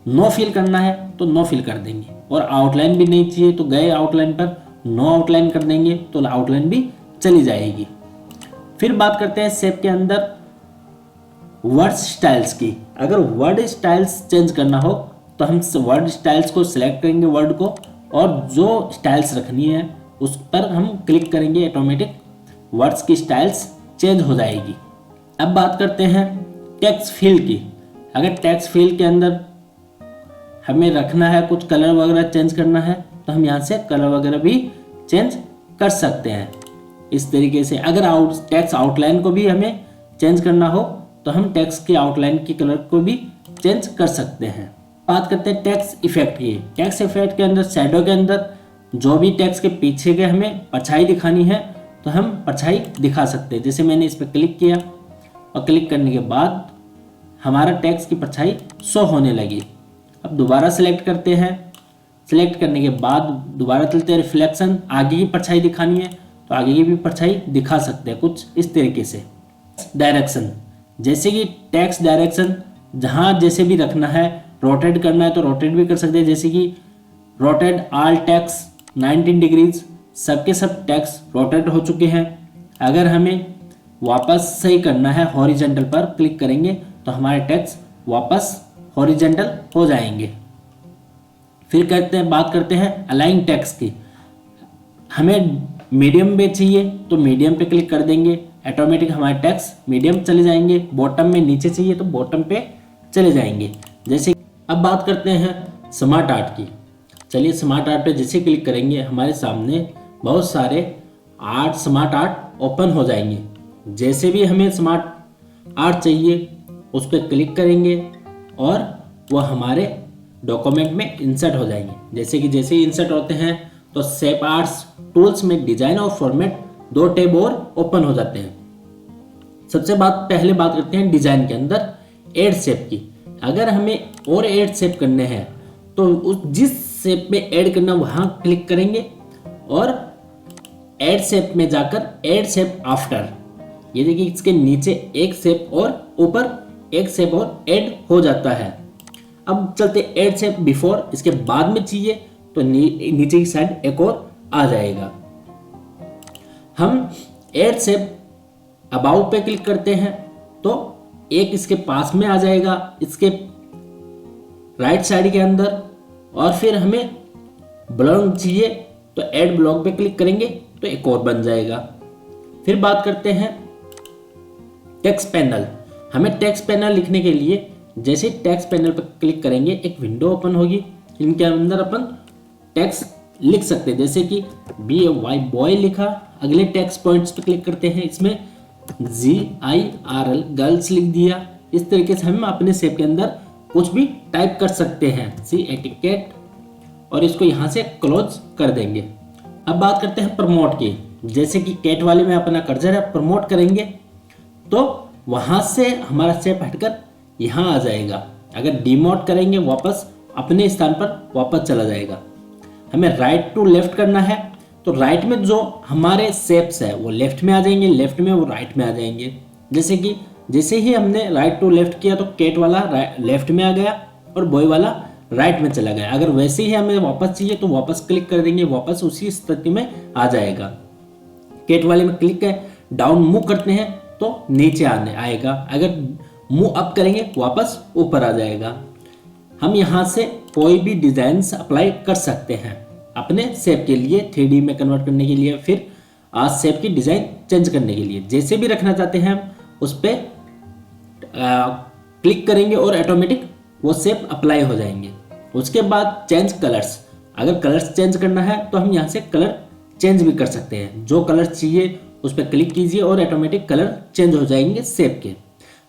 नो फिल करना है तो नो फिल कर देंगे, और आउटलाइन भी नहीं चाहिए तो गए आउटलाइन पर नो आउटलाइन कर देंगे तो आउटलाइन भी चली जाएगी। फिर बात करते हैं शेप के अंदर वर्ड स्टाइल्स की। अगर वर्ड स्टाइल्स चेंज करना हो तो हम वर्ड स्टाइल्स को सिलेक्ट करेंगे वर्ड को, और जो स्टाइल्स रखनी है उस पर हम क्लिक करेंगे, ऑटोमेटिक वर्ड्स की स्टाइल्स चेंज हो जाएगी। अब बात करते हैं टेक्स्ट फील्ड की। अगर टेक्स्ट फील्ड के अंदर हमें रखना है कुछ कलर वगैरह चेंज करना है तो हम यहाँ से कलर वगैरह भी चेंज कर सकते हैं इस तरीके से। अगर टेक्स्ट आउटलाइन को भी हमें चेंज करना हो तो हम टेक्स्ट की आउटलाइन की कलर को भी चेंज कर सकते हैं। बात करते हैं टेक्स्ट इफेक्ट की। टेक्स्ट इफेक्ट के अंदर शैडो के अंदर जो भी टेक्स्ट के पीछे के हमें परछाई दिखानी है तो हम परछाई दिखा सकते हैं। जैसे मैंने इस पर क्लिक किया और क्लिक करने के बाद हमारा टेक्स्ट की परछाई शो होने लगी। अब दोबारा सिलेक्ट करते हैं, सिलेक्ट करने के बाद दोबारा चलते हैं रिफ्लेक्शन, आगे की परछाई दिखानी है तो आगे की भी परछाई दिखा सकते हैं कुछ इस तरीके से। डायरेक्शन, जैसे कि टेक्स्ट डायरेक्शन जहाँ जैसे भी रखना है, रोटेट करना है तो रोटेट भी कर सकते हैं। जैसे कि रोटेट ऑल टेक्स्ट 19 डिग्रीज, सबके सब टेक्स्ट रोटेट हो चुके हैं। अगर हमें वापस सही करना है हॉरिजेंटल पर क्लिक करेंगे तो हमारे टेक्स्ट वापस हॉरिजेंटल हो जाएंगे। फिर बात करते हैं अलाइन टेक्स्ट की। हमें मीडियम में चाहिए तो मीडियम पे क्लिक कर देंगे, ऑटोमेटिक हमारे टेक्स्ट मीडियम चले जाएंगे। बॉटम में नीचे चाहिए तो बॉटम पे चले जाएंगे। जैसे अब बात करते हैं स्मार्ट आर्ट की। चलिए स्मार्ट आर्ट पे जैसे क्लिक करेंगे हमारे सामने बहुत सारे स्मार्ट आर्ट ओपन हो जाएंगे। जैसे भी हमें स्मार्ट आर्ट चाहिए उस पर क्लिक करेंगे और वो हमारे डॉक्यूमेंट में इंसर्ट हो जाएंगे। जैसे ही इंसर्ट होते हैं तो शेप आर्ट्स टूल्स में डिजाइन और फॉर्मेट 2 टैब और ओपन हो जाते हैं। पहले बात करते हैं डिजाइन के अंदर ऐड शेप की। अगर हमें और ऐड शेप करने हैं तो जिस शेप में ऐड करना वहां क्लिक करेंगे और ऐड शेप में जाकर ऐड शेप आफ्टर, ये देखिए इसके नीचे एक शेप और ऊपर एक शेप और ऐड हो जाता है। अब चलते ऐड शेप बिफोर, इसके बाद में चाहिए तो नीचे की साइड एक और आ जाएगा। हम ऐड शेप अबाउट पे क्लिक करते हैं तो एक इसके पास में आ जाएगा इसके राइट साइड के अंदर, और फिर हमें ब्लॉक चाहिए तो ऐड ब्लॉक पे क्लिक करेंगे तो एक और बन जाएगा। फिर बात करते हैं टेक्स्ट पैनल। हमें टेक्स्ट पैनल लिखने के लिए जैसे टेक्स्ट पैनल पर क्लिक करेंगे एक विंडो ओपन होगी, इनके अंदर अपन टेक्स्ट लिख सकते हैं। जैसे कि BAY बॉय लिखा, अगले टेक्स्ट पॉइंट्स पे क्लिक करते हैं, इसमें GIRL गर्ल्स लिख दिया। इस तरीके से हम अपने शेप के अंदर कुछ भी टाइप कर सकते हैं। सी एटिकेट, और इसको यहाँ से क्लोज कर देंगे। अब बात करते हैं प्रमोट की। जैसे कि कैट वाले में अपना कर्सर है, प्रमोट करेंगे तो वहां से हमारा शेप हटकर यहाँ आ जाएगा। अगर डिमोट करेंगे वापस अपने स्थान पर वापस चला जाएगा। हमें राइट टू लेफ्ट करना है तो राइट में जो हमारे शेप्स है वो लेफ्ट में आ जाएंगे, लेफ्ट में वो राइट में आ जाएंगे। जैसे ही हमने राइट टू लेफ्ट किया तो कैट वाला लेफ्ट में आ गया और बॉय वाला राइट में चला गया। अगर वैसे ही हमें वापस चाहिए तो वापस क्लिक कर देंगे, वापस उसी स्थिति में आ जाएगा। कैट वाले में क्लिक डाउन मूव करते हैं तो नीचे आएगा, अगर मूव अप करेंगे वापस ऊपर आ जाएगा। हम यहाँ से कोई भी डिजाइन अप्लाई कर सकते हैं अपने शेप के लिए, 3D में कन्वर्ट करने के लिए, फिर आज शेप की डिजाइन चेंज करने के लिए। जैसे भी रखना चाहते हैं हम उस पर क्लिक करेंगे और ऑटोमेटिक वो शेप अप्लाई हो जाएंगे। उसके बाद चेंज कलर्स, अगर कलर्स चेंज करना है तो हम यहाँ से कलर चेंज भी कर सकते हैं। जो कलर चाहिए उस पर क्लिक कीजिए और ऑटोमेटिक कलर चेंज हो जाएंगे शेप के।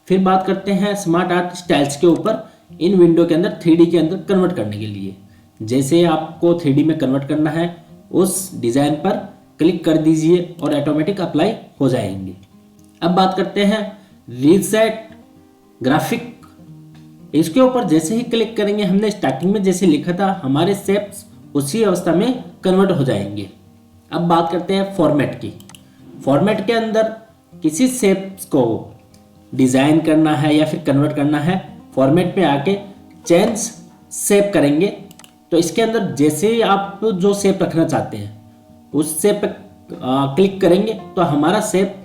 फिर बात करते हैं स्मार्ट आर्ट स्टाइल्स के ऊपर, इन विंडो के अंदर 3D के अंदर कन्वर्ट करने के लिए। जैसे आपको 3D में कन्वर्ट करना है उस डिज़ाइन पर क्लिक कर दीजिए और ऑटोमेटिक अप्लाई हो जाएंगे। अब बात करते हैं रीसेट ग्राफिक। इसके ऊपर जैसे ही क्लिक करेंगे, हमने स्टार्टिंग में जैसे लिखा था हमारे शेप्स उसी अवस्था में कन्वर्ट हो जाएंगे। अब बात करते हैं फॉर्मेट की। फॉर्मेट के अंदर किसी शेप्स को डिज़ाइन करना है या फिर कन्वर्ट करना है, फॉर्मेट पे आके चेंज शेप करेंगे तो इसके अंदर जैसे ही आप जो शेप रखना चाहते हैं उस शेप पे क्लिक करेंगे तो हमारा शेप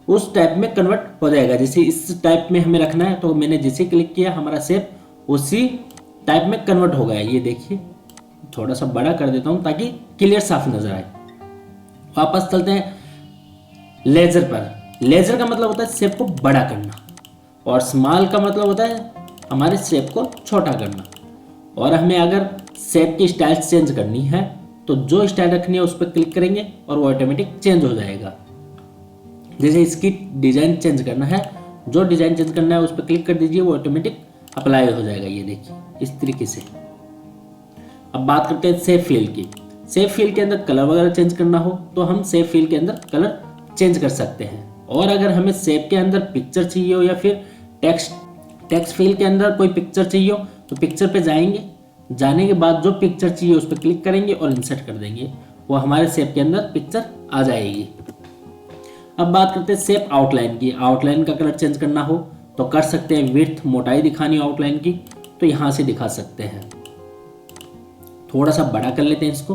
उस टाइप में कन्वर्ट हो जाएगा। जैसे इस टाइप में हमें रखना है तो मैंने जैसे क्लिक किया हमारा शेप उसी टाइप में कन्वर्ट हो गया। ये देखिए, थोड़ा सा बड़ा कर देता हूँ ताकि क्लियर साफ नजर आए। वापस चलते हैं लेजर पर। लेजर का मतलब होता है शेप को बड़ा करना और स्मॉल का मतलब होता है हमारे शेप को छोटा करना। और हमें अगर शेप की स्टाइल चेंज करनी है तो जो स्टाइल रखनी है उस पर क्लिक करेंगे और वो ऑटोमेटिक चेंज हो जाएगा। जैसे इसकी डिज़ाइन चेंज करना है, जो डिज़ाइन चेंज करना है उस पर क्लिक कर दीजिए, वो ऑटोमेटिक अप्लाई हो जाएगा। ये देखिए इस तरीके से। अब बात करते हैं शेप फील की। शेप फील के अंदर कलर वगैरह चेंज करना हो तो हम शेप फील के अंदर कलर चेंज कर सकते हैं। और अगर हमें शेप के अंदर पिक्चर चाहिए हो या फिर टेक्स्ट फील के अंदर कोई पिक्चर चाहिए हो तो पिक्चर पे जाएंगे, जाने के बाद जो पिक्चर चाहिए उस पर क्लिक करेंगे और इंसर्ट कर देंगे, वो हमारे शेप के अंदर पिक्चर आ जाएगी। अब बात करते हैं शेप आउटलाइन की। आउटलाइन का कलर चेंज करना हो तो कर सकते हैं। विड्थ मोटाई दिखानी आउटलाइन की तो यहाँ से दिखा सकते हैं। थोड़ा सा बड़ा कर लेते हैं इसको,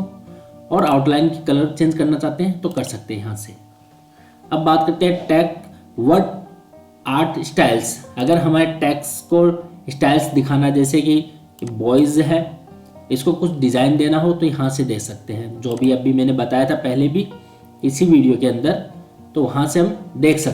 और आउटलाइन की कलर चेंज करना चाहते हैं तो कर सकते हैं यहाँ से। अब बात करते हैं टैग वर्ड आर्ट स्टाइल्स। अगर हमारे टैग्स को स्टाइल्स दिखाना, जैसे कि बॉयज़ है, इसको कुछ डिज़ाइन देना हो तो यहाँ से दे सकते हैं। जो भी अभी मैंने बताया था पहले भी इसी वीडियो के अंदर, तो वहाँ से हम देख सकते हैं।